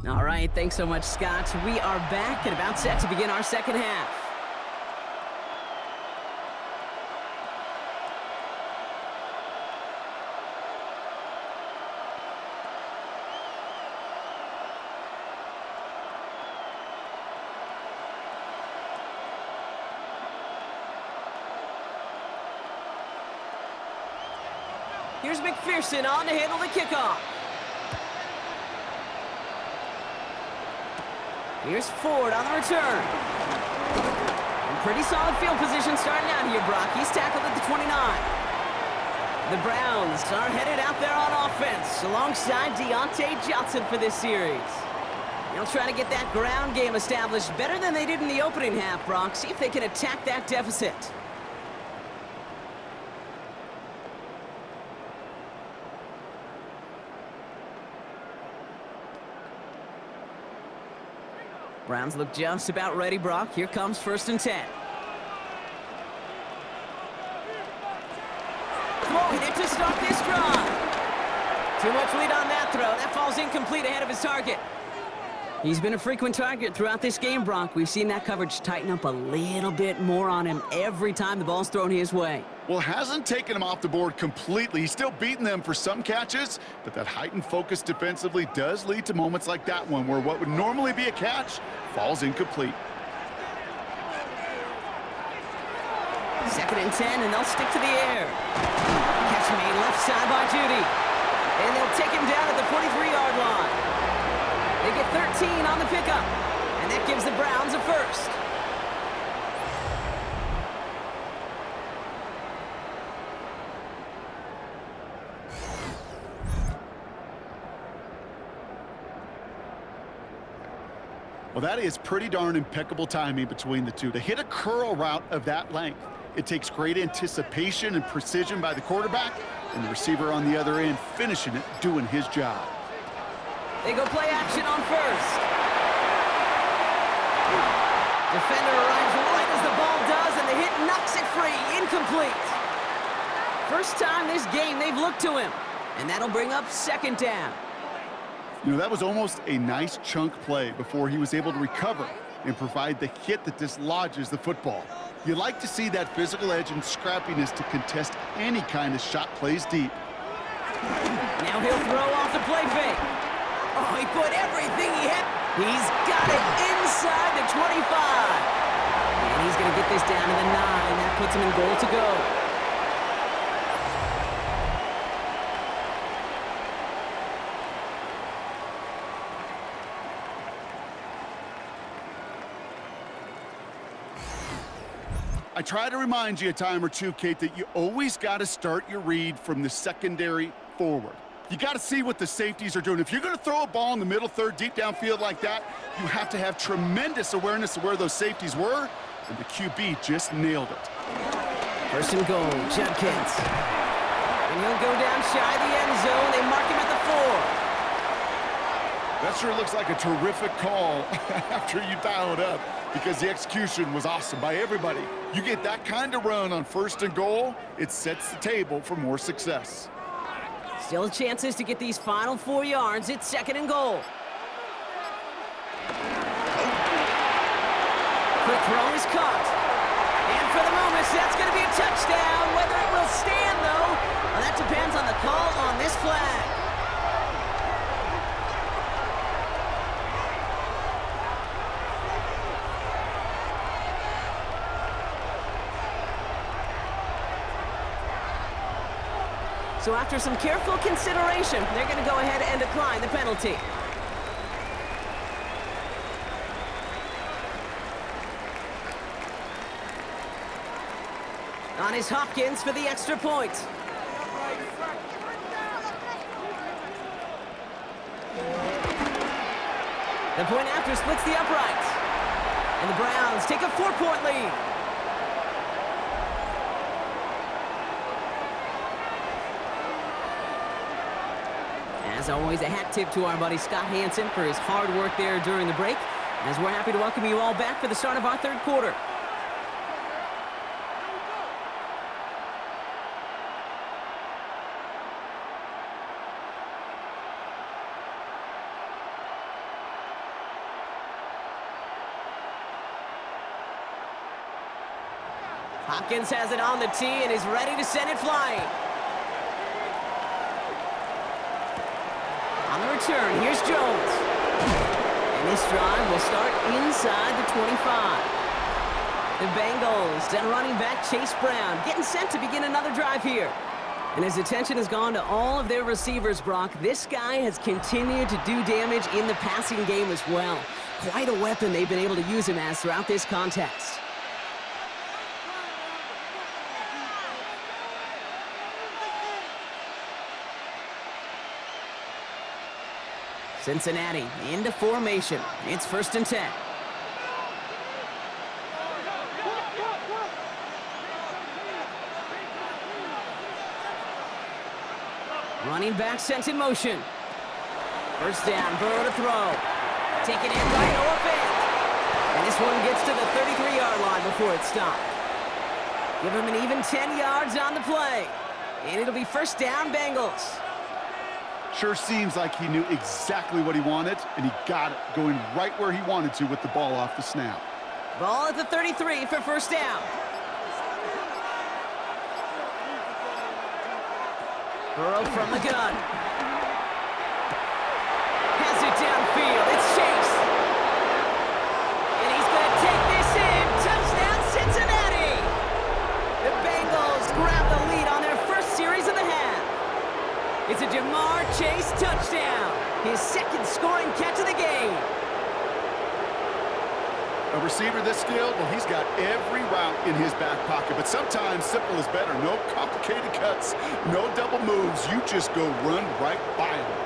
All right, thanks so much, Scott. We are back and about set to begin our second half. Here's McPherson on to handle the kickoff. Here's Ford on the return. And pretty solid field position starting out here, Brock. He's tackled at the 29. The Browns are headed out there on offense alongside Deontay Johnson for this series. They'll try to get that ground game established better than they did in the opening half, Brock. See if they can attack that deficit. Browns look just about ready, Brock. Here comes 1st and 10. Throwing it to start this drive. Too much lead on that throw. That falls incomplete ahead of his target. He's been a frequent target throughout this game, Brock. We've seen that coverage tighten up a little bit more on him every time the ball's thrown his way. Well, hasn't taken him off the board completely. He's still beating them for some catches, but that heightened focus defensively does lead to moments like that one where what would normally be a catch falls incomplete. 2nd and 10, and they'll stick to the air. Catch made left side by Judy. And they'll take him down at the 43-yard line. They get 13 on the pickup, and that gives the Browns a first. Well, that is pretty darn impeccable timing between the two. To hit a curl route of that length, it takes great anticipation and precision by the quarterback, and the receiver on the other end finishing it, doing his job. They go play action on 1st. Defender arrives right as the ball does, and the hit knocks it free. Incomplete. First time this game they've looked to him, and that'll bring up 2nd down. You know, that was almost a nice chunk play before he was able to recover and provide the hit that dislodges the football. You like to see that physical edge and scrappiness to contest any kind of shot plays deep. Now he'll throw off the play fake. Oh, he put everything he had. He's got it inside the 25. And he's going to get this down to the 9. That puts him in goal to go. I try to remind you a time or two, Kate, that you always got to start your read from the secondary forward. You got to see what the safeties are doing. If you're going to throw a ball in the middle third, deep downfield like that, you have to have tremendous awareness of where those safeties were, and the QB just nailed it. First and goal, Judkins. And he'll go down shy of the end zone. They mark him at the 4. That sure looks like a terrific call after you dial it up, because the execution was awesome by everybody. You get that kind of run on first and goal, it sets the table for more success. Still chances to get these final 4 yards. It's second and goal. Quick throw is caught. And for the moment, that's going to be a touchdown. Whether it will stand, though, well, that depends on the call on this flag. So after some careful consideration, they're going to go ahead and decline the penalty. On is Hopkins for the extra point. The point after splits the uprights. And the Browns take a 4-point lead. As always, a hat tip to our buddy Scott Hansen for his hard work there during the break, as we're happy to welcome you all back for the start of our third quarter. Hopkins has it on the tee and is ready to send it flying. On the return, here's Jones. And this drive will start inside the 25. The Bengals and running back Chase Brown getting set to begin another drive here. And his attention has gone to all of their receivers, Brock. This guy has continued to do damage in the passing game as well. Quite a weapon they've been able to use him as throughout this contest. Cincinnati into formation. It's 1st and 10. Running back sent in motion. First down, Burrow to throw. Taken in by Noah Fant. And this one gets to the 33-yard line before it's stopped. Give him an even 10 yards on the play. And it'll be first down, Bengals. Sure seems like he knew exactly what he wanted, and he got it going right where he wanted to with the ball off the snap. Ball at the 33 for first down. Burrow from the gun. Has it downfield. It's Chase. And he's going to take this in. Touchdown, Cincinnati. The Bengals grab the lead on their first series of the half. It's a Jamar Chase touchdown. His second scoring catch of the game. A receiver this skilled, well, he's got every route in his back pocket, but sometimes simple is better. No complicated cuts, no double moves. You just go run right by him.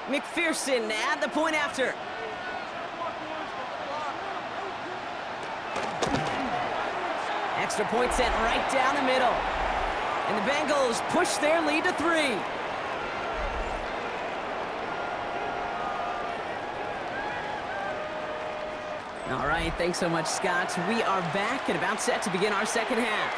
McPherson at the point after. Extra point sent right down the middle. And the Bengals push their lead to 3. All right, thanks so much, Scott. We are back and about set to begin our second half.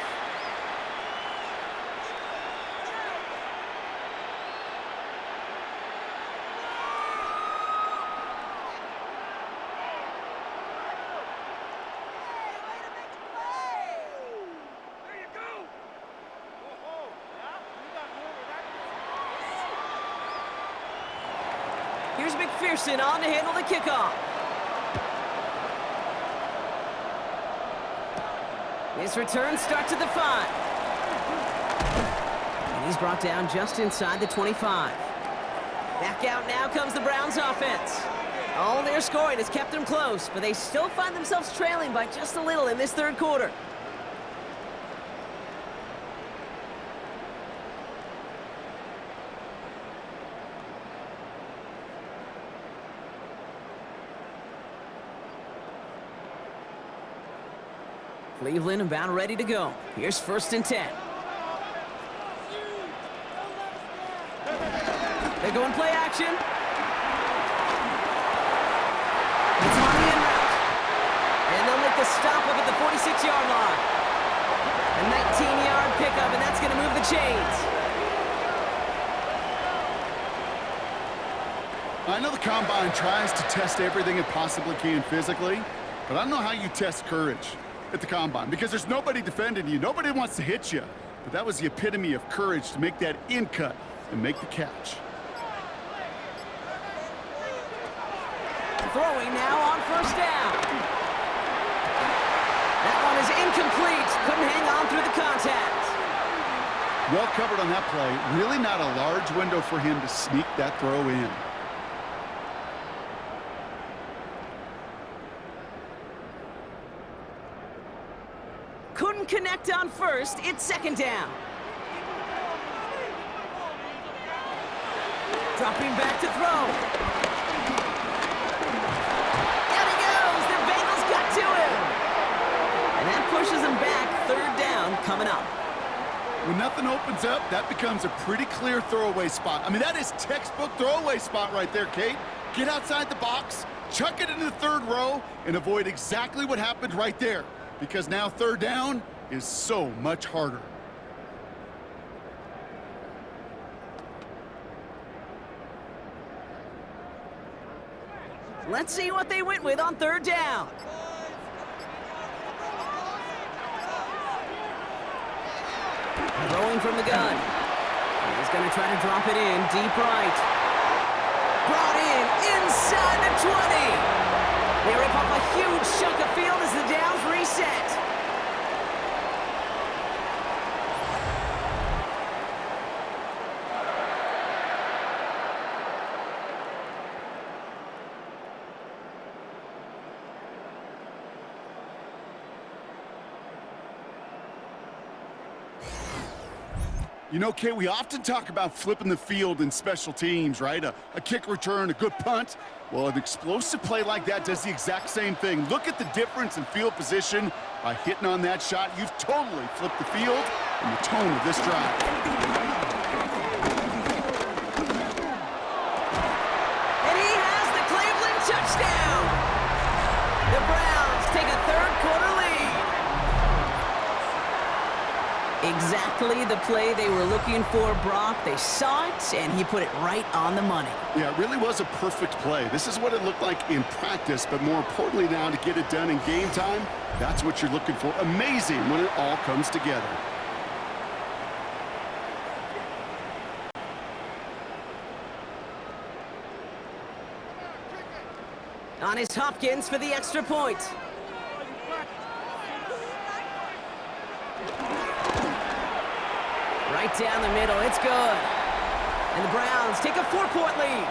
Here's McPherson on to handle the kickoff. This return starts at the 5. And he's brought down just inside the 25. Back out now comes the Browns offense. All their scoring has kept them close, but they still find themselves trailing by just a little in this third quarter. Cleveland about ready to go. Here's 1st and 10. They're going play action. It's on the in route. And they'll make the stop up at the 46-yard line. A 19-yard pickup, and that's going to move the chains. I know the Combine tries to test everything it possibly can physically, but I don't know how you test courage at the Combine, because there's nobody defending you. Nobody wants to hit you. But that was the epitome of courage to make that in cut and make the catch. Throwing now on 1st down. That one is incomplete. Couldn't hang on through the contact. Well covered on that play. Really not a large window for him to sneak that throw in. Couldn't connect on 1st. It's 2nd down. Dropping back to throw. Down he goes. The Bengals got to him. And that pushes him back. 3rd down coming up. When nothing opens up, that becomes a pretty clear throwaway spot. I mean, that is textbook throwaway spot right there, Kate. Get outside the box, chuck it into the 3rd row, and avoid exactly what happened right there. Because now 3rd down is so much harder. Let's see what they went with on 3rd down. Throwing from the gun. He's going to try to drop it in deep right. Brought in inside the 20. They rip off a huge chunk of field as the downs reset. You know, Kate, we often talk about flipping the field in special teams, right? A kick return, a good punt. Well, an explosive play like that does the exact same thing. Look at the difference in field position by hitting on that shot. You've totally flipped the field and the tone of this drive. And he has the Cleveland touchdown. The Browns take a 3rd quarter lead. Exactly the play they were looking for, Brock. They saw it, and he put it right on the money. Yeah, it really was a perfect play. This is what it looked like in practice, but more importantly now to get it done in game time, that's what you're looking for. Amazing when it all comes together. On his Hopkins for the extra point. Right down the middle, it's good. And the Browns take a 4-point lead.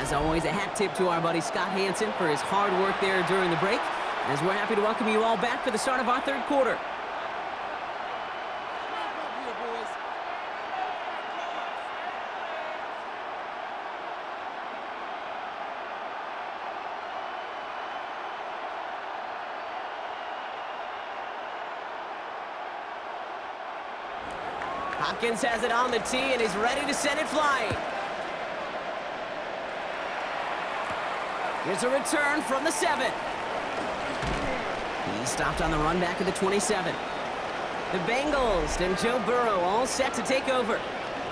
As always, a hat tip to our buddy Scott Hansen for his hard work there during the break, as we're happy to welcome you all back for the start of our 3rd quarter. Hopkins has it on the tee and is ready to send it flying. Here's a return from the 7. He stopped on the run back of the 27. The Bengals and Joe Burrow all set to take over.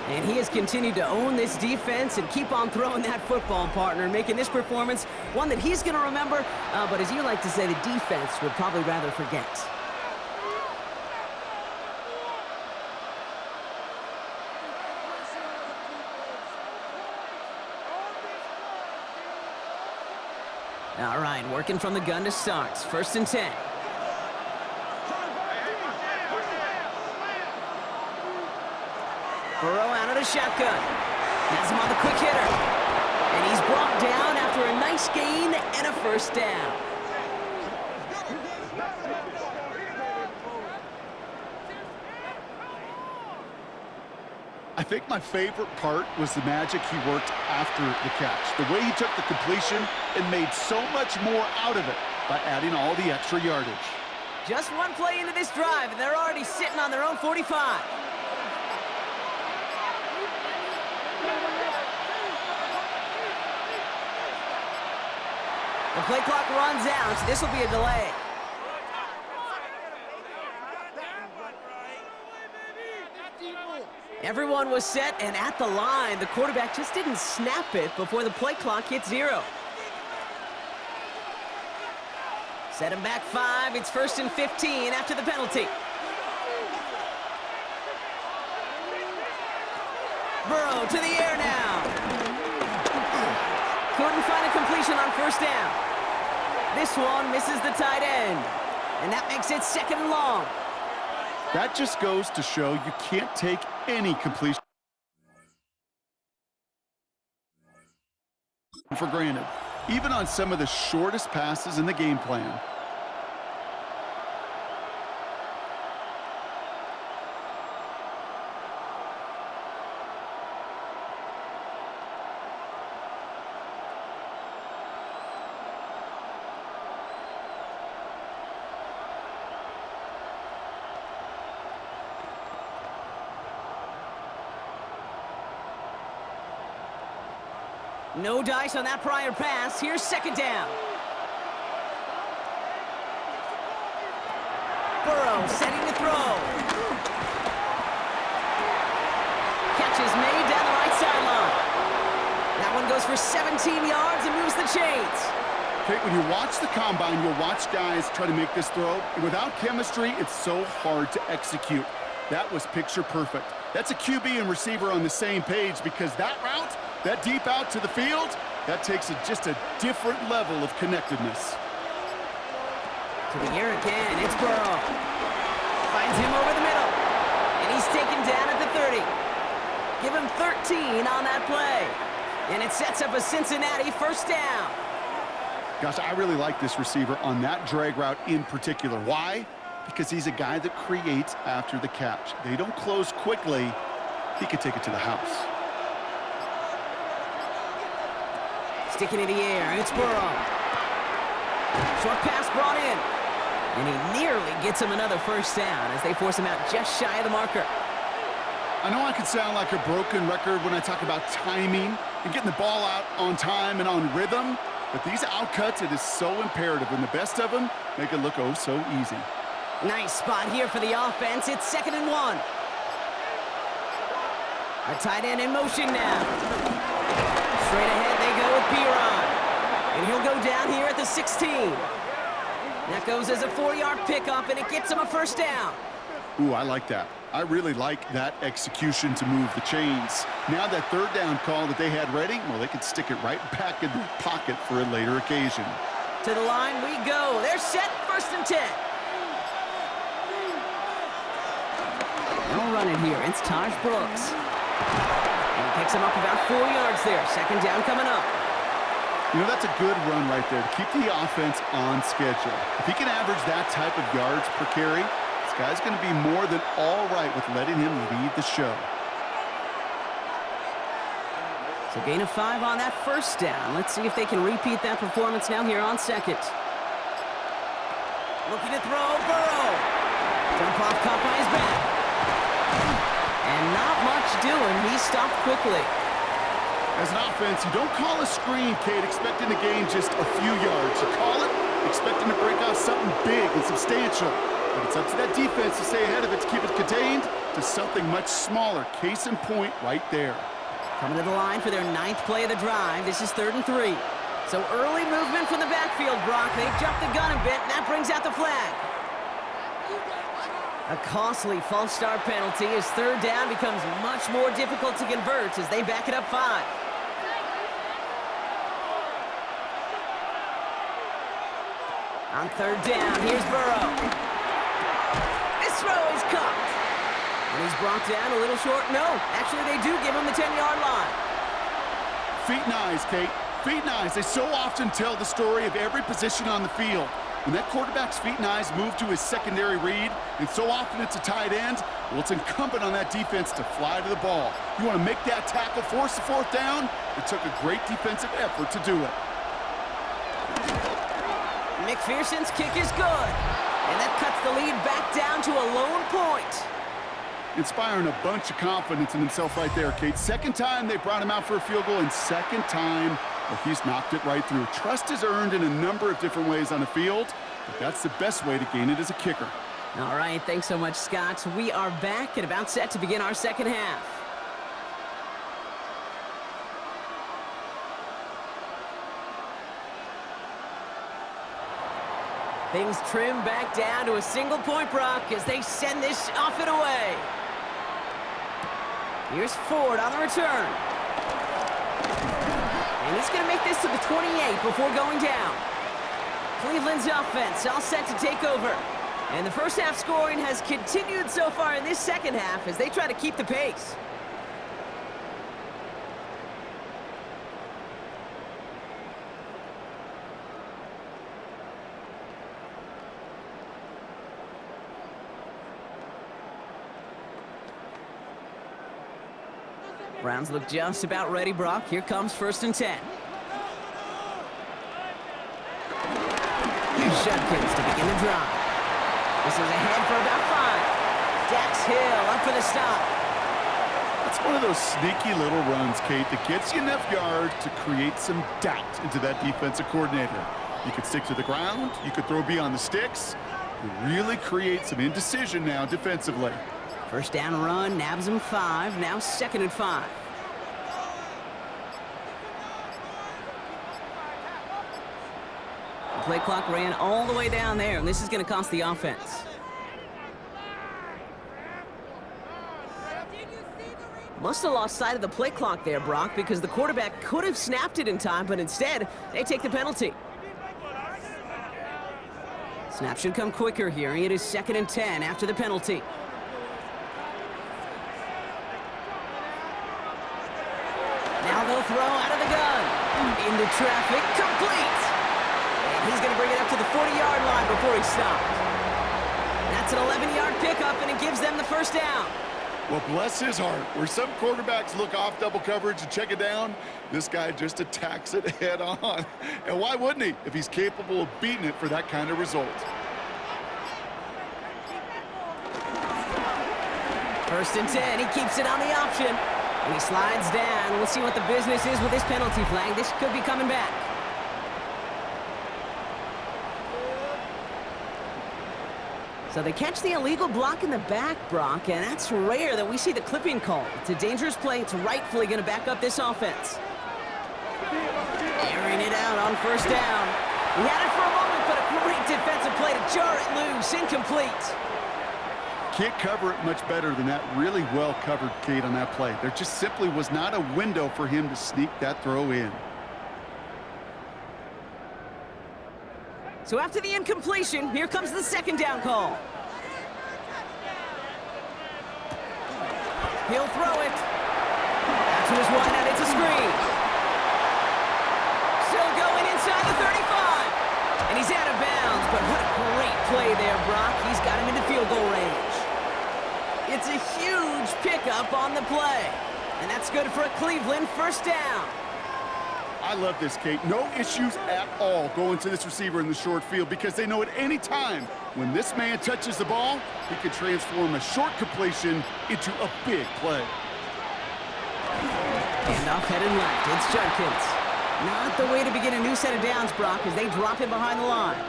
And he has continued to own this defense and keep on throwing that football, partner, making this performance one that he's going to remember, but as you like to say, the defense would probably rather forget. All right, working from the gun to start. 1st and 10. Burrow out of the shotgun. Has him on the quick hitter. And he's brought down after a nice gain and a 1st down. I think my favorite part was the magic he worked after the catch. The way he took the completion and made so much more out of it by adding all the extra yardage. Just one play into this drive, and they're already sitting on their own 45. The play clock runs out, so this will be a delay. Everyone was set and at the line. The quarterback just didn't snap it before the play clock hit 0. Set him back 5. It's 1st and 15 after the penalty. Burrow to the air now. Couldn't find a completion on 1st down. This one misses the tight end. And that makes it 2nd and long. That just goes to show you can't take any completion for granted, even on some of the shortest passes in the game plan. No dice on that prior pass. Here's 2nd down. Burrow setting to throw. Catch is made down the right sideline. That one goes for 17 yards and moves the chains. Okay, when you watch the combine, you'll watch guys try to make this throw. And without chemistry, it's so hard to execute. That was picture perfect. That's a QB and receiver on the same page, because that route, that deep out to the field, that takes just a different level of connectedness. To the air again, it's Burrow. Finds him over the middle. And he's taken down at the 30. Give him 13 on that play. And it sets up a Cincinnati 1st down. Gosh, I really like this receiver on that drag route in particular. Why? Because he's a guy that creates after the catch. They don't close quickly. He could take it to the house. Sticking in the air, it's Burrow. Short pass brought in. And he nearly gets him another 1st down as they force him out just shy of the marker. I know I can sound like a broken record when I talk about timing and getting the ball out on time and on rhythm, but these outcuts, it is so imperative, and the best of them make it look oh so easy. Nice spot here for the offense. It's 2nd and 1. A tight end in motion now. Straight ahead they go with Piron. And he'll go down here at the 16. That goes as a 4-yard pickup, and it gets him a 1st down. Ooh, I like that. I really like that execution to move the chains. Now that 3rd down call that they had ready, well, they could stick it right back in their pocket for a later occasion. To the line we go. They're set, 1st and 10. No running here. It's Taj Brooks. And he picks him up about 4 yards there. 2nd down coming up. You know, that's a good run right there to keep the offense on schedule. If he can average that type of yards per carry, this guy's going to be more than all right with letting him lead the show. So gain of 5 on that 1st down. Let's see if they can repeat that performance now here on 2nd. Looking to throw, Burrow. Dump off, caught by his back. And not much doing. He stopped quickly. As an offense, you don't call a screen, Kate, expecting to gain just a few yards. You call it expecting to break out something big and substantial. But it's up to that defense to stay ahead of it, to keep it contained to something much smaller. Case in point right there. Coming to the line for their 9th play of the drive. This is 3rd and 3. So early movement from the backfield, Brock. They jumped the gun a bit, and that brings out the flag. A costly false start penalty as 3rd down becomes much more difficult to convert as they back it up 5. On third down, here's Burrow. This throw is caught. And he's brought down a little short. No, actually they do give him the 10-yard line. Feet and eyes, Kate. Feet and eyes. They so often tell the story of every position on the field. When that quarterback's feet and eyes move to his secondary read, and so often it's a tight end, well, it's incumbent on that defense to fly to the ball. You want to make that tackle, force the fourth down? It took a great defensive effort to do it. McPherson's kick is good. And that cuts the lead back down to a lone point. Inspiring a bunch of confidence in himself right there, Kate. Second time they brought him out for a field goal, and second time, well, he's knocked it right through. Trust is earned in a number of different ways on the field, but that's the best way to gain it as a kicker. All right, thanks so much, Scott. We are back and about set to begin our second half. Things trim back down to a single point, Brock, as they send this off and away. Here's Ford on the return. And he's going to make this to the 28 before going down. Cleveland's offense all set to take over. And the first half scoring has continued so far in this second half as they try to keep the pace. Browns look just about ready, Brock. Here comes 1st and 10. Here's Judkins to begin the drive. This is ahead for about 5. Dax Hill up for the stop. That's one of those sneaky little runs, Kate, that gets you enough yards to create some doubt into that defensive coordinator. You could stick to the ground. You could throw beyond the sticks. You really create some indecision now defensively. First down run, nabs him 5. Now 2nd and 5. The play clock ran all the way down there, and this is going to cost the offense. Must have lost sight of the play clock there, Brock, because the quarterback could have snapped it in time, but instead, they take the penalty. Snap should come quicker here. It is 2nd and 10 after the penalty. Now they'll throw out of the gun. Into traffic, complete. And he's going to bring it up to the 40-yard line before he stops. That's an 11-yard pickup, and it gives them the first down. Well, bless his heart. Where some quarterbacks look off double coverage and check it down, this guy just attacks it head on. And why wouldn't he if he's capable of beating it for that kind of result? 1st and 10. He keeps it on the option. And he slides down. We'll see what the business is with this penalty flag. This could be coming back. So they catch the illegal block in the back, Brock, and that's rare that we see the clipping call. It's a dangerous play. It's rightfully going to back up this offense. Airing it out on 1st down. He had it for a moment, but a great defensive play to jar it loose. Incomplete. Can't cover it much better than that really well covered, Kate, on that play. There just simply was not a window for him to sneak that throw in. So after the incompletion, here comes the 2nd down call. He'll throw it. That's who is wide out. It's a screen. Still going inside the 35. And he's out of bounds, but what a great play there, Brock. He's got him into field goal range. It's a huge pickup on the play. And that's good for a Cleveland 1st down. I love this, Kate. No issues at all going to this receiver in the short field because they know at any time when this man touches the ball, he can transform a short completion into a big play. And off headed left. It's Judkins. Not the way to begin a new set of downs, Brock, as they drop him behind the line.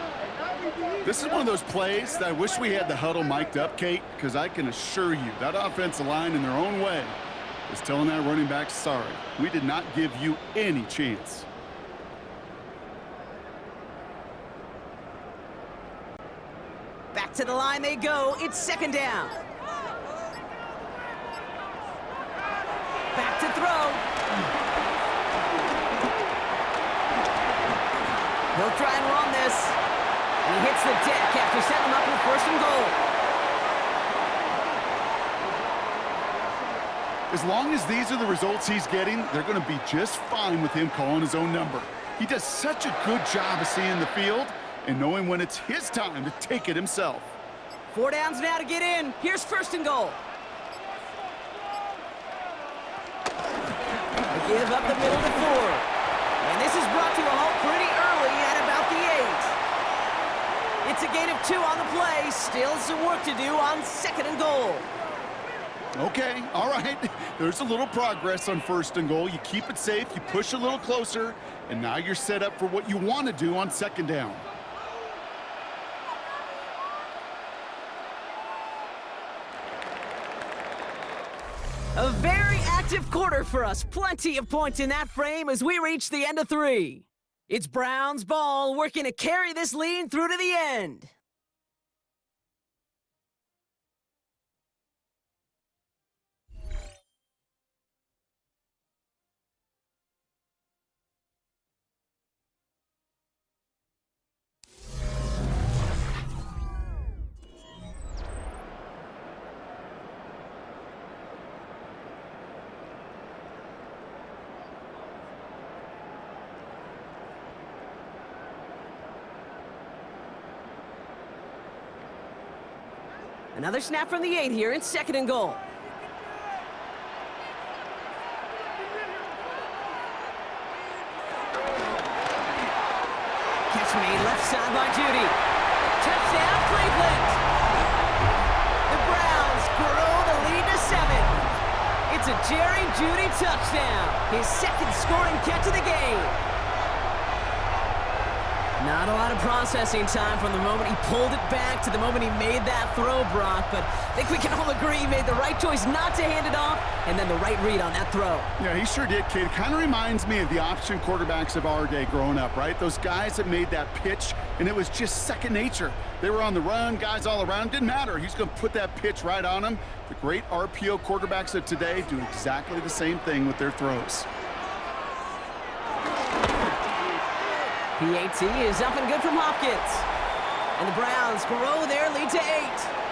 This is one of those plays that I wish we had the huddle mic'd up, Kate, because I can assure you that offensive line in their own way is telling that running back, sorry, we did not give you any chance. Back to the line they go. It's 2nd down. Back to throw. He'll try and run this. And he hits the deck after setting him up with first and goal. As long as these are the results he's getting, they're going to be just fine with him calling his own number. He does such a good job of seeing the field and knowing when it's his time to take it himself. 4 downs now to get in. Here's first and goal. They give up the middle to 4. And this is brought to a halt pretty early at about the 8. It's a gain of 2 on the play. Still some work to do on second and goal. Okay, all right. There's a little progress on first and goal. You keep it safe, you push a little closer, and now you're set up for what you want to do on second down. A very active quarter for us. Plenty of points in that frame as we reach the end of 3. It's Brown's ball working to carry this lead through to the end. Another snap from the 8 here in second and goal. Catch made left side by Judy. Touchdown, Cleveland! The Browns grow the lead to 7. It's a Jerry Judy touchdown. His second scoring catch of the game. Not a lot of processing time from the moment he pulled it back to the moment he made that throw, Brock. But I think we can all agree he made the right choice not to hand it off, and then the right read on that throw. Yeah, he sure did, kid. Kind of reminds me of the option quarterbacks of our day growing up, right? Those guys that made that pitch, and it was just second nature. They were on the run, guys all around. Didn't matter. He's going to put that pitch right on them. The great RPO quarterbacks of today do exactly the same thing with their throws. PAT is up and good from Hopkins. And the Browns grow their lead to 8.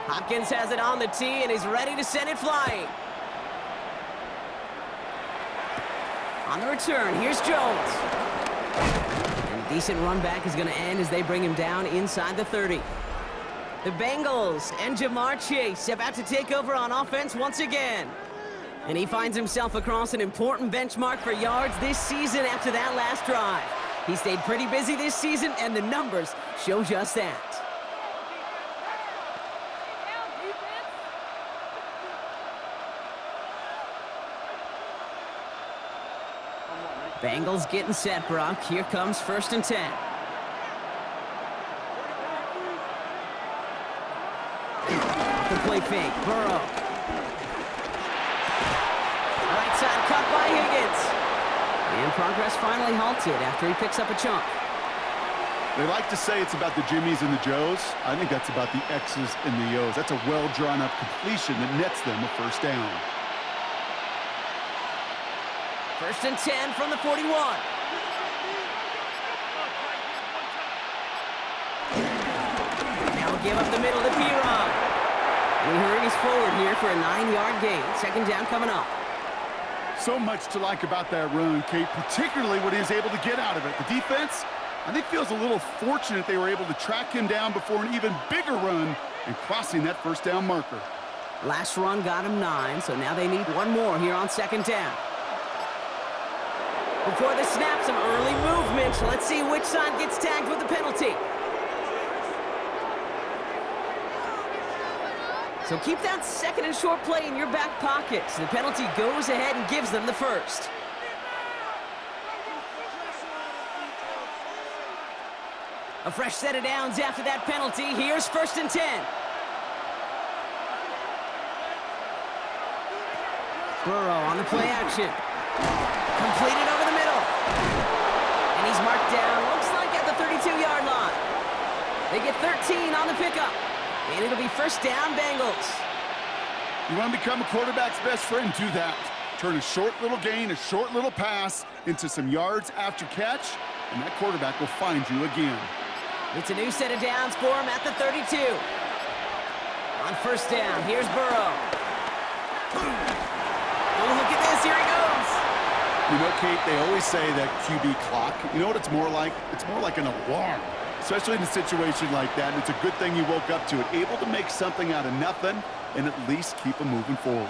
Hopkins has it on the tee and is ready to send it flying. On the return, here's Jones. And a decent run back is going to end as they bring him down inside the 30. The Bengals and Jamar Chase about to take over on offense once again. And he finds himself across an important benchmark for yards this season after that last drive. He stayed pretty busy this season, and the numbers show just that. Bengals getting set, Brock. Here comes first and 10. The play fake. Burrow. Right side cut by Higgins. And progress finally halted after he picks up a chunk. They like to say it's about the Jimmies and the Joes. I think that's about the X's and the O's. That's a well-drawn-up completion that nets them a first down. First and 10 from the 41. Now we'll give up the middle to P-Ron. And he hurries forward here for a 9-yard gain. Second down coming up. So much to like about that run, Kate, particularly what he was able to get out of it. The defense, I think, feels a little fortunate they were able to track him down before an even bigger run and crossing that first down marker. Last run got him 9, so now they need one more here on second down. Before the snap, some early movement. Let's see which side gets tagged with the penalty. So keep that second and short play in your back pocket. So the penalty goes ahead and gives them the first. A fresh set of downs after that penalty. Here's 1st and 10. Burrow on the play action. Completed over the middle. And he's marked down, looks like at the 32-yard line. They get 13 on the pickup. And it'll be 1st down, Bengals. You want to become a quarterback's best friend, do that. Turn a short little gain, a short little pass into some yards after catch, and that quarterback will find you again. It's a new set of downs for him at the 32. On 1st down, here's Burrow. Oh, look at this, here he goes. You know, Kate, they always say that QB clock, you know what it's more like? It's more like an alarm, especially in a situation like that. And it's a good thing you woke up to it, able to make something out of nothing and at least keep them moving forward.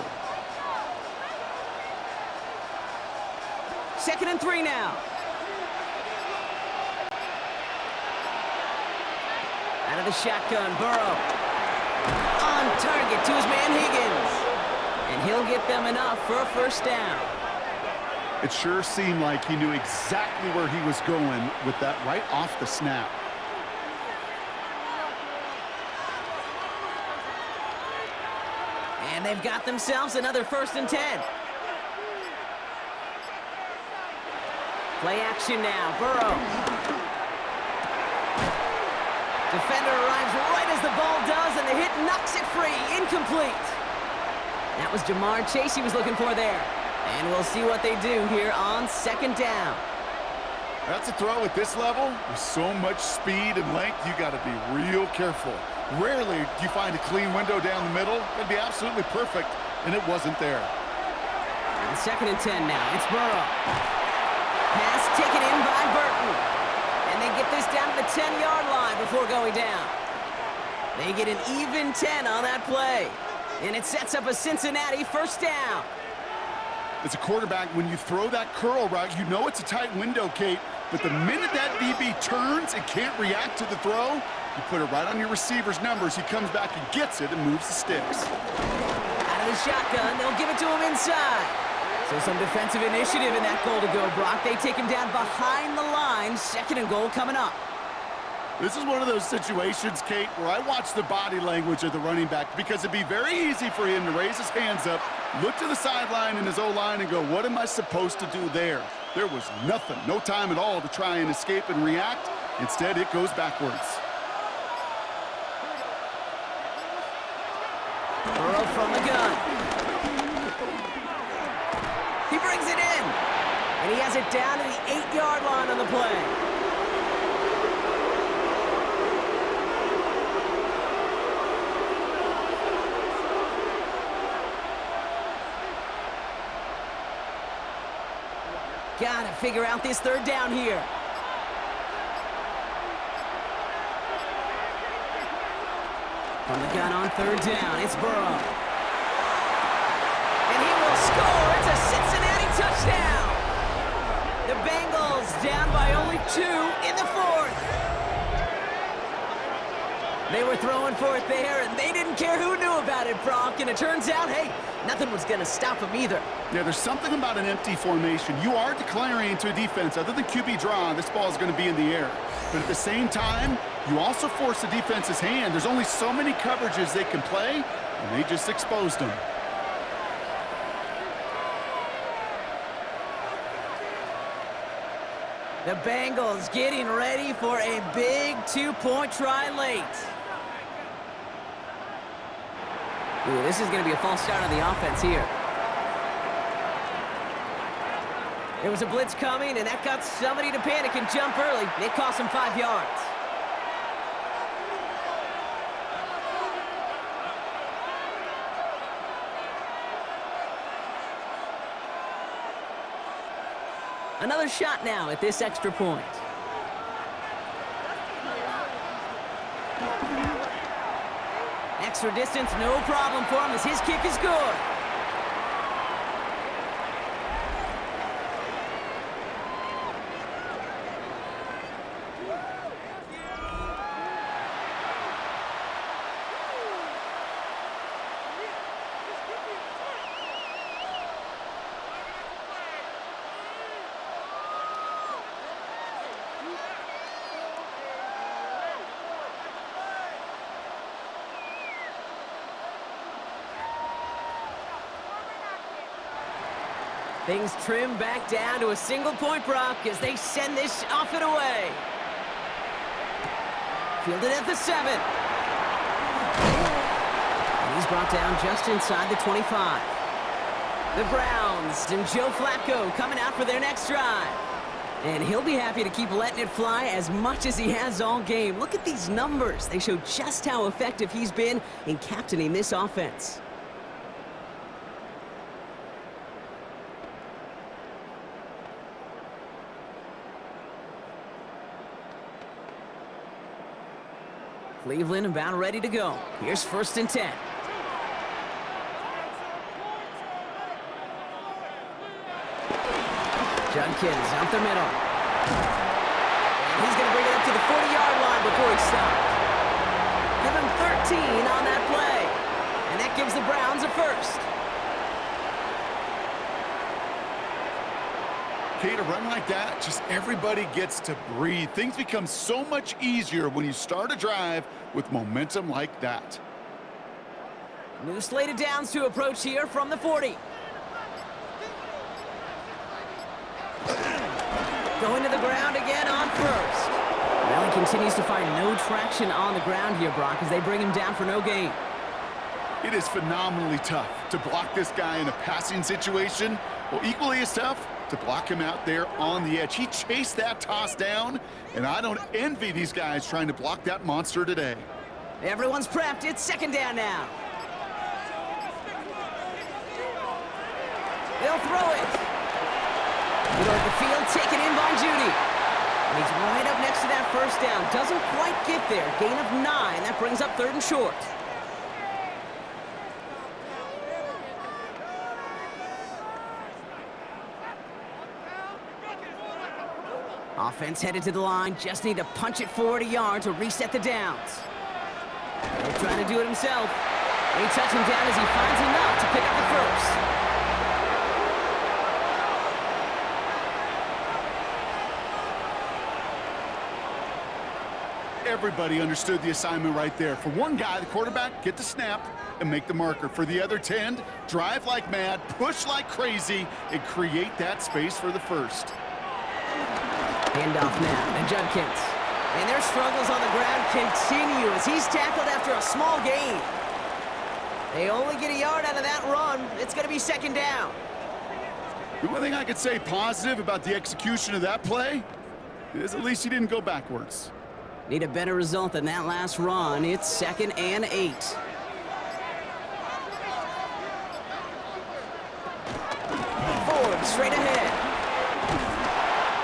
2nd and 3 now. Out of the shotgun, Burrow. On target to his man Higgins. And he'll get them enough for a 1st down. It sure seemed like he knew exactly where he was going with that right off the snap. And they've got themselves another 1st and 10. Play action now, Burrow. Defender arrives right as the ball does, and the hit knocks it free. Incomplete. That was Jamar Chase he was looking for there. And we'll see what they do here on 2nd down. That's a throw at this level. With so much speed and length, you got to be real careful. Rarely do you find a clean window down the middle. It'd be absolutely perfect, and it wasn't there. And 2nd and 10 now. It's Burrow. Pass taken in by Burton. And they get this down to the 10-yard line before going down. They get an even 10 on that play. And it sets up a Cincinnati 1st down. As a quarterback, when you throw that curl route, you know it's a tight window, Kate. But the minute that DB turns and can't react to the throw, you put it right on your receiver's numbers. He comes back and gets it and moves the sticks. Out of the shotgun, they'll give it to him inside. So some defensive initiative in that goal to go, Brock. They take him down behind the line. 2nd and goal coming up. This is one of those situations, Kate, where I watch the body language of the running back because it'd be very easy for him to raise his hands up, look to the sideline in his O-line and go, what am I supposed to do there? There was nothing, no time at all to try and escape and react. Instead, it goes backwards. Burrow from the gun. He brings it in. And he has it down to the 8-yard line on the play. Gotta figure out this 3rd down here. From the gun on 3rd down, it's Burrow. And he will score. It's a Cincinnati touchdown. The Bengals down by only 2 in the 4th. They were throwing for it there, and they didn't care who knew about it, Brock. And it turns out, hey, nothing was going to stop them either. Yeah, there's something about an empty formation. You are declaring to a defense, other than QB draw, this ball is going to be in the air. But at the same time, you also force the defense's hand. There's only so many coverages they can play, and they just exposed them. The Bengals getting ready for a big 2-point try late. Ooh, this is going to be a false start on the offense here. There was a blitz coming, and that got somebody to panic and jump early. It cost them 5 yards. Another shot now at this extra point. Extra distance, no problem for him as his kick is good. Things trim back down to a single-point Brock as they send this off and away. Fielded at the 7. And he's brought down just inside the 25. The Browns and Joe Flacco coming out for their next drive. And he'll be happy to keep letting it fly as much as he has all game. Look at these numbers. They show just how effective he's been in captaining this offense. Cleveland about ready to go. Here's 1st and 10. Judkins out the middle. And he's going to bring it up to the 40-yard line before he stops. Give him 13 on that play. And that gives the Browns a 1st. Kate, a run like that, just everybody gets to breathe. Things become so much easier when you start a drive with momentum like that. New slate of downs to approach here from the 40. Going to the ground again on 1st. Well, he continues to find no traction on the ground here, Brock, as they bring him down for no gain. It is phenomenally tough to block this guy in a passing situation. Well, equally as tough to block him out there on the edge. He chased that toss down, and I don't envy these guys trying to block that monster today. Everyone's prepped. It's 2nd down now. They'll throw it. Middle of the field, taken in by Judy. And he's right up next to that 1st down. Doesn't quite get there. Gain of 9. That brings up 3rd and short. Offense headed to the line. Just need to punch it forward a yard to reset the downs. He's trying to do it himself. They touch him down as he finds enough to pick up the 1st. Everybody understood the assignment right there. For one guy, the quarterback, get the snap and make the marker. For the other 10, drive like mad, push like crazy, and create that space for the 1st. Handoff now to Judkins. And their struggles on the ground continue as he's tackled after a small gain. They only get a yard out of that run. It's going to be 2nd down. The one thing I could say positive about the execution of that play is at least he didn't go backwards. Need a better result than that last run. It's 2nd and 8. Ford straight ahead.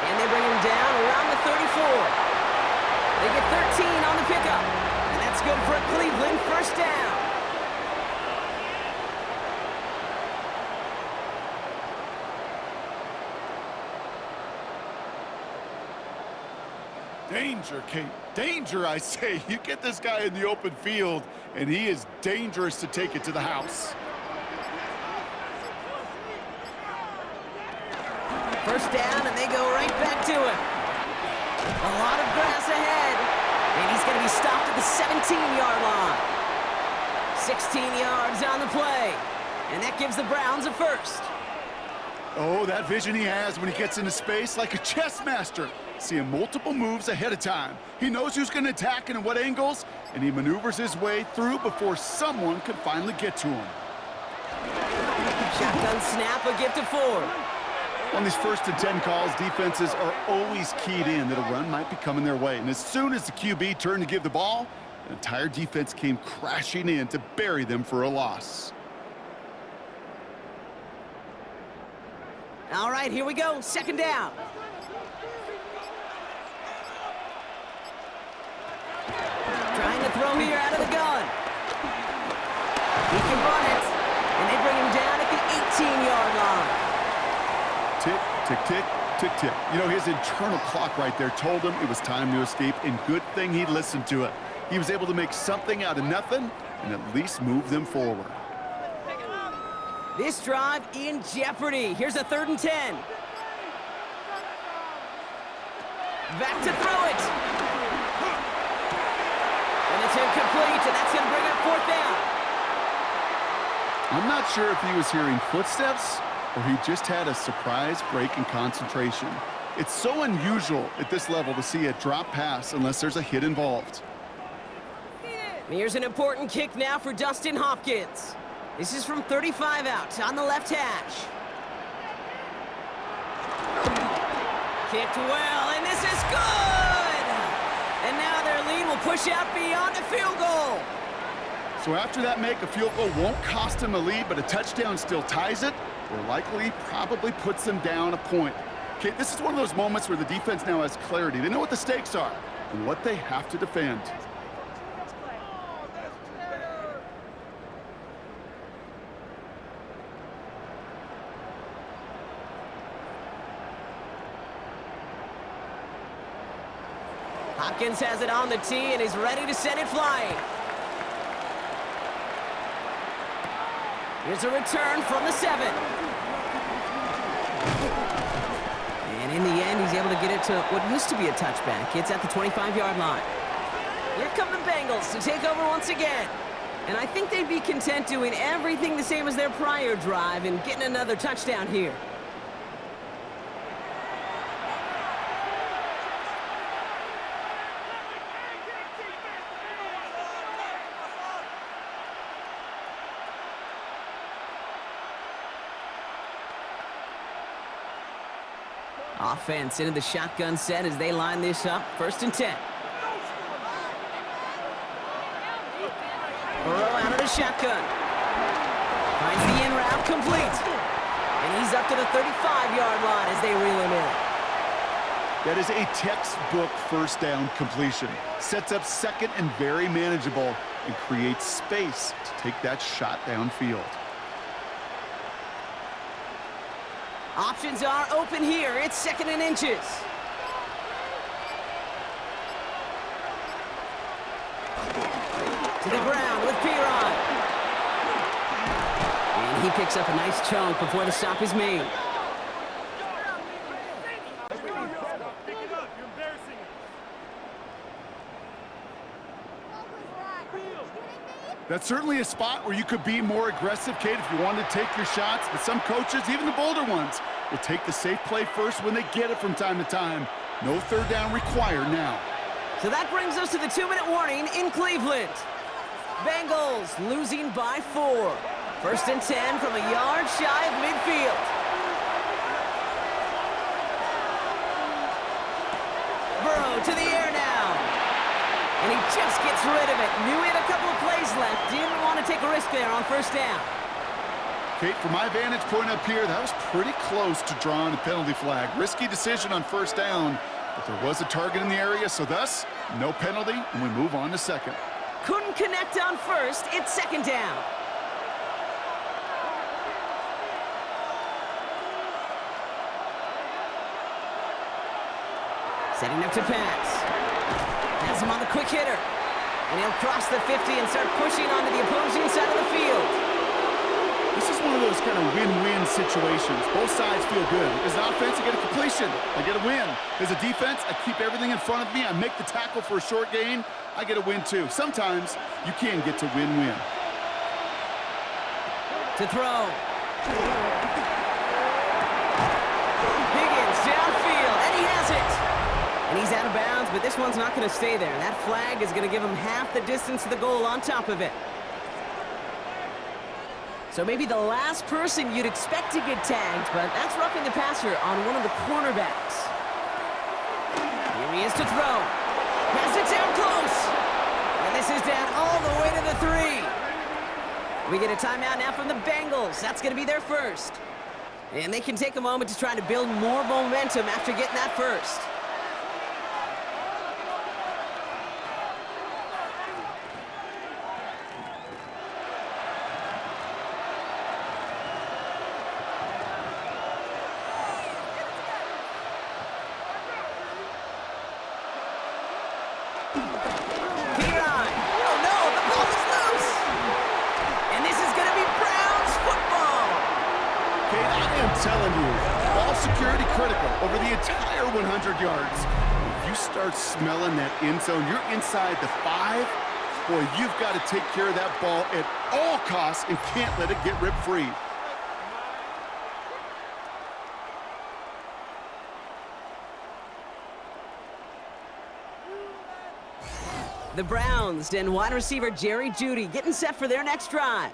And they bring him down around the 34. They get 13 on the pickup. And that's good for a Cleveland 1st down. Danger, Kate. Danger, I say. You get this guy in the open field, and he is dangerous to take it to the house. 1st down, and they go right back to it. A lot of grass ahead. And he's going to be stopped at the 17-yard line. 16 yards on the play. And that gives the Browns a 1st. Oh, that vision he has when he gets into space like a chess master. Seeing multiple moves ahead of time. He knows who's going to attack and in what angles, and he maneuvers his way through before someone can finally get to him. Shotgun snap, a gift to Ford. On these 1st and 10 calls, defenses are always keyed in that a run might be coming their way. And as soon as the QB turned to give the ball, the entire defense came crashing in to bury them for a loss. All right, here we go. 2nd down. Trying to throw here out of the gun. He can run it. And they bring him down at the 18-yard line. Tick, tick, tick, tick, tick. You know, his internal clock right there told him it was time to escape, and good thing he listened to it. He was able to make something out of nothing and at least move them forward. This drive in jeopardy. Here's a 3rd and 10. Back to throw it. And it's incomplete, and that's going to bring up 4th down. I'm not sure if he was hearing footsteps or he just had a surprise break in concentration. It's so unusual at this level to see a drop pass unless there's a hit involved. Here's an important kick now for Dustin Hopkins. This is from 35 out on the left hash. Kicked well, and this is good! And now their lead will push out beyond the field goal. So after that make, a field goal won't cost them a lead, but a touchdown still ties it, or likely probably puts them down a point. Okay, this is one of those moments where the defense now has clarity. They know what the stakes are and what they have to defend. Hopkins has it on the tee and is ready to send it flying. Here's a return from the 7. And in the end, he's able to get it to what used to be a touchback. It's at the 25-yard line. Here come the Bengals to take over once again. And I think they'd be content doing everything the same as their prior drive and getting another touchdown here. Offense into the shotgun set as they line this up. 1st and 10. Burrow out of the shotgun. Finds the in route complete. And he's up to the 35-yard line as they reel him in. That is a textbook 1st down completion. Sets up 2nd and very manageable and creates space to take that shot downfield. Options are open here. It's 2nd and inches. To the ground with Piron. And he picks up a nice chunk before the stop is made. That's certainly a spot where you could be more aggressive, Kate, if you wanted to take your shots. But some coaches, even the bolder ones, will take the safe play first when they get it from time to time. No 3rd down required now. So that brings us to the 2-minute warning in Cleveland. Bengals losing by 4. 1st and 10 from a yard shy of midfield. Burrow to the air now. And he just gets rid of it. Knew he had a couple of plays left. Didn't want to take a risk there on 1st down. Kate, from my vantage point up here, that was pretty close to drawing a penalty flag. Risky decision on 1st down, but there was a target in the area, so thus, no penalty, and we move on to 2nd. Couldn't connect on 1st. It's 2nd down. Setting up to pass. Has him on the quick hitter. And he'll cross the 50 and start pushing onto the opposing side of the field. This is one of those kind of win-win situations. Both sides feel good. As an offense, I get a completion. I get a win. As a defense, I keep everything in front of me. I make the tackle for a short gain. I get a win, too. Sometimes you can get to win-win. To throw. Higgins downfield, and he has it. And he's out of bounds, but this one's not going to stay there. That flag is going to give him half the distance to the goal on top of it. So maybe the last person you'd expect to get tagged, but that's roughing the passer on one of the cornerbacks. Here he is to throw. Pass it down close. And this is down all the way to the 3. We get a timeout now from the Bengals. That's going to be their first. And they can take a moment to try to build more momentum after getting that first. Telling you, ball security critical over the entire 100 yards. If you start smelling that end zone, you're inside the 5. Boy, you've got to take care of that ball at all costs and can't let it get ripped free. The Browns and wide receiver Jerry Jeudy getting set for their next drive.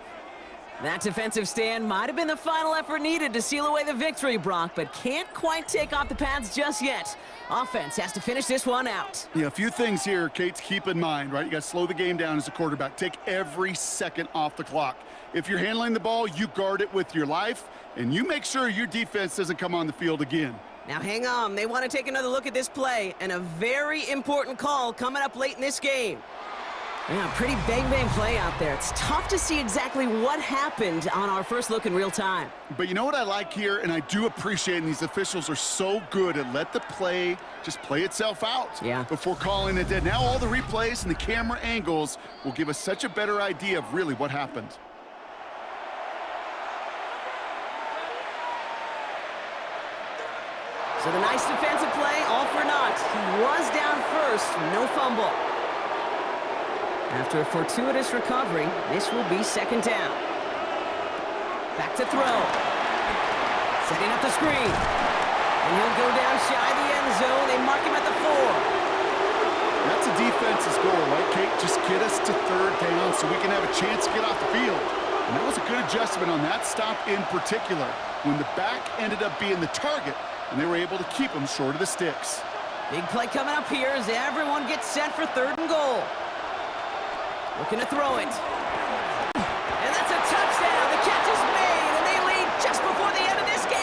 That defensive stand might have been the final effort needed to seal away the victory, Brock, but can't quite take off the pads just yet. Offense has to finish this one out. Yeah, a few things here, Kate, to keep in mind, right? You got to slow the game down as a quarterback. Take every second off the clock. If you're handling the ball, you guard it with your life, and you make sure your defense doesn't come on the field again. Now hang on, they want to take another look at this play, and a very important call coming up late in this game. Yeah, pretty bang-bang play out there. It's tough to see exactly what happened on our first look in real time. But you know what I like here, and I do appreciate, and these officials are so good at let the play just play itself out before calling it dead. Now all the replays and the camera angles will give us such a better idea of really what happened. So the nice defensive play, all for naught. He was down first, no fumble. After a fortuitous recovery, this will be second down. Back to throw. Setting up the screen. And he'll go down shy of the end zone. They mark him at the 4. That's a defense's goal, right, Kate? Just get us to third down so we can have a chance to get off the field. And that was a good adjustment on that stop in particular, when the back ended up being the target, and they were able to keep him short of the sticks. Big play coming up here as everyone gets set for third and goal. Looking to throw it. And that's a touchdown. The catch is made, and they lead just before the end of this game.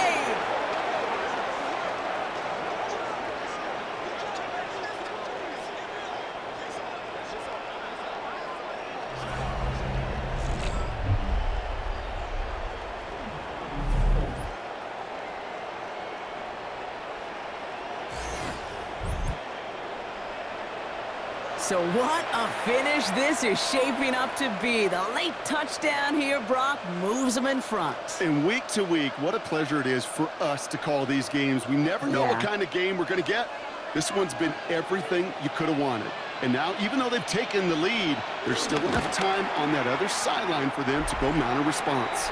So what a finish this is shaping up to be. The late touchdown here, Brock, moves them in front. And week to week, what a pleasure it is for us to call these games. We never know what kind of game we're going to get. This one's been everything you could have wanted. And now, even though they've taken the lead, there's still enough time on that other sideline for them to go mount a response.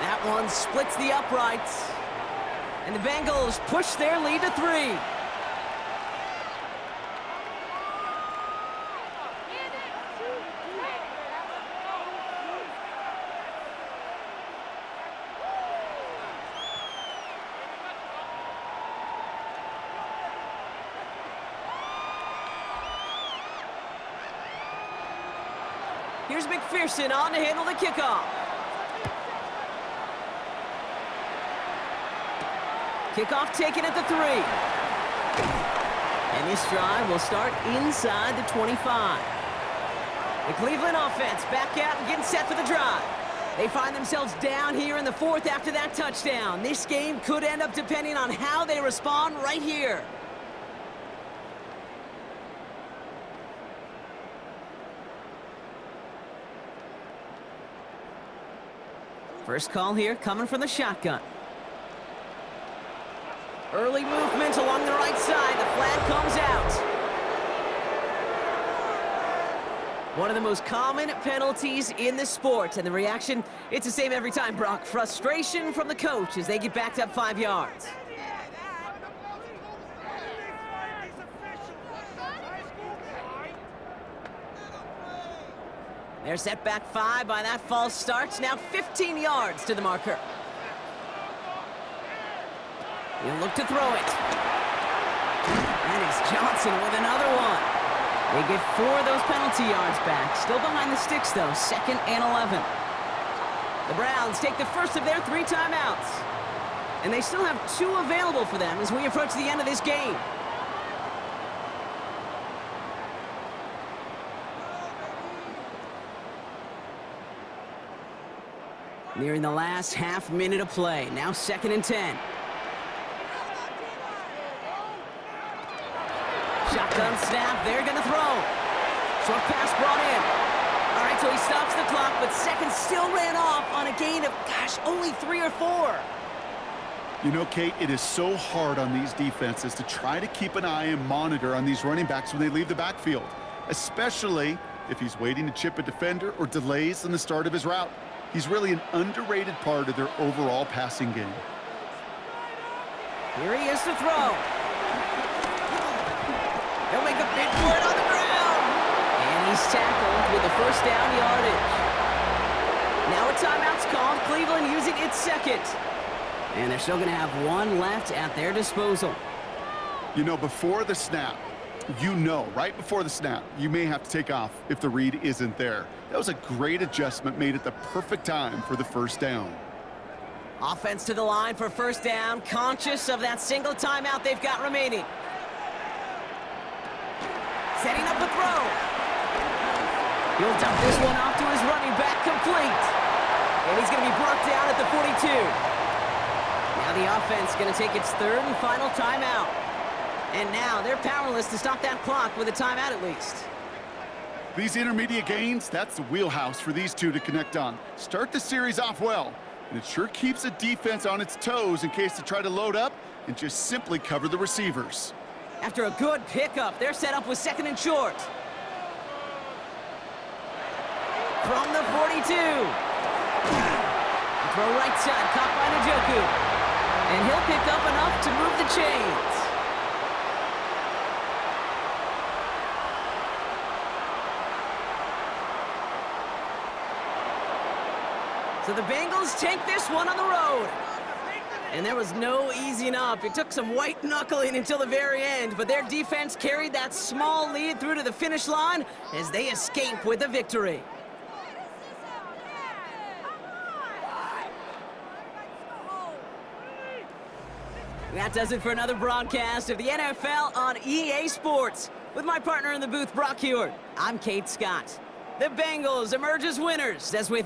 That one splits the uprights. And the Bengals push their lead to 3. Here's McPherson on to handle the kickoff. Kickoff taken at the 3. And this drive will start inside the 25. The Cleveland offense back out and getting set for the drive. They find themselves down here in the 4th after that touchdown. This game could end up depending on how they respond right here. First call here coming from the shotgun. Early movement along the right side. The flag comes out. One of the most common penalties in the sport. And the reaction, it's the same every time, Brock. Frustration from the coach as they get backed up 5 yards. They're set back 5 by that false start. Now 15 yards to the marker. He'll look to throw it. And it's Johnson with another one. They get 4 of those penalty yards back. Still behind the sticks, though. 2nd and 11. The Browns take the first of their 3 timeouts. And they still have 2 available for them as we approach the end of this game. Nearing the last half minute of play. Now 2nd and 10. Shotgun snap. They're going to throw. Short pass brought in. All right, so he stops the clock, but seconds still ran off on a gain of, only 3 or 4. You know, Kate, it is so hard on these defenses to try to keep an eye and monitor on these running backs when they leave the backfield, especially if he's waiting to chip a defender or delays in the start of his route. He's really an underrated part of their overall passing game. Here he is to throw. He'll make a big for it on the ground. He's tackled with the first down yardage. Now a timeout's called. Cleveland using its second. And they're still going to have one left at their disposal. You know, before the snap, right before the snap, you may have to take off if the read isn't there. That was a great adjustment made at the perfect time for the first down. Offense to the line for first down, conscious of that single timeout they've got remaining. Setting up a throw. He'll dump this one off to his running back, complete. And he's going to be brought down at the 42. Now the offense going to take its third and final timeout. And now they're powerless to stop that clock with a timeout at least. These intermediate gains, that's the wheelhouse for these two to connect on. Start the series off well, and it sure keeps the defense on its toes in case they try to load up and just simply cover the receivers. After a good pickup, they're set up with second and short. From the 42. Throw right side, caught by Njoku. And he'll pick up enough to move the chains. So the Bengals take this one on the road. And there was no easing up. It took some white knuckling until the very end, but their defense carried that small lead through to the finish line as they escape with a victory. That does it for another broadcast of the NFL on EA Sports. With my partner in the booth, Brock Hewitt, I'm Kate Scott. The Bengals emerge as winners as we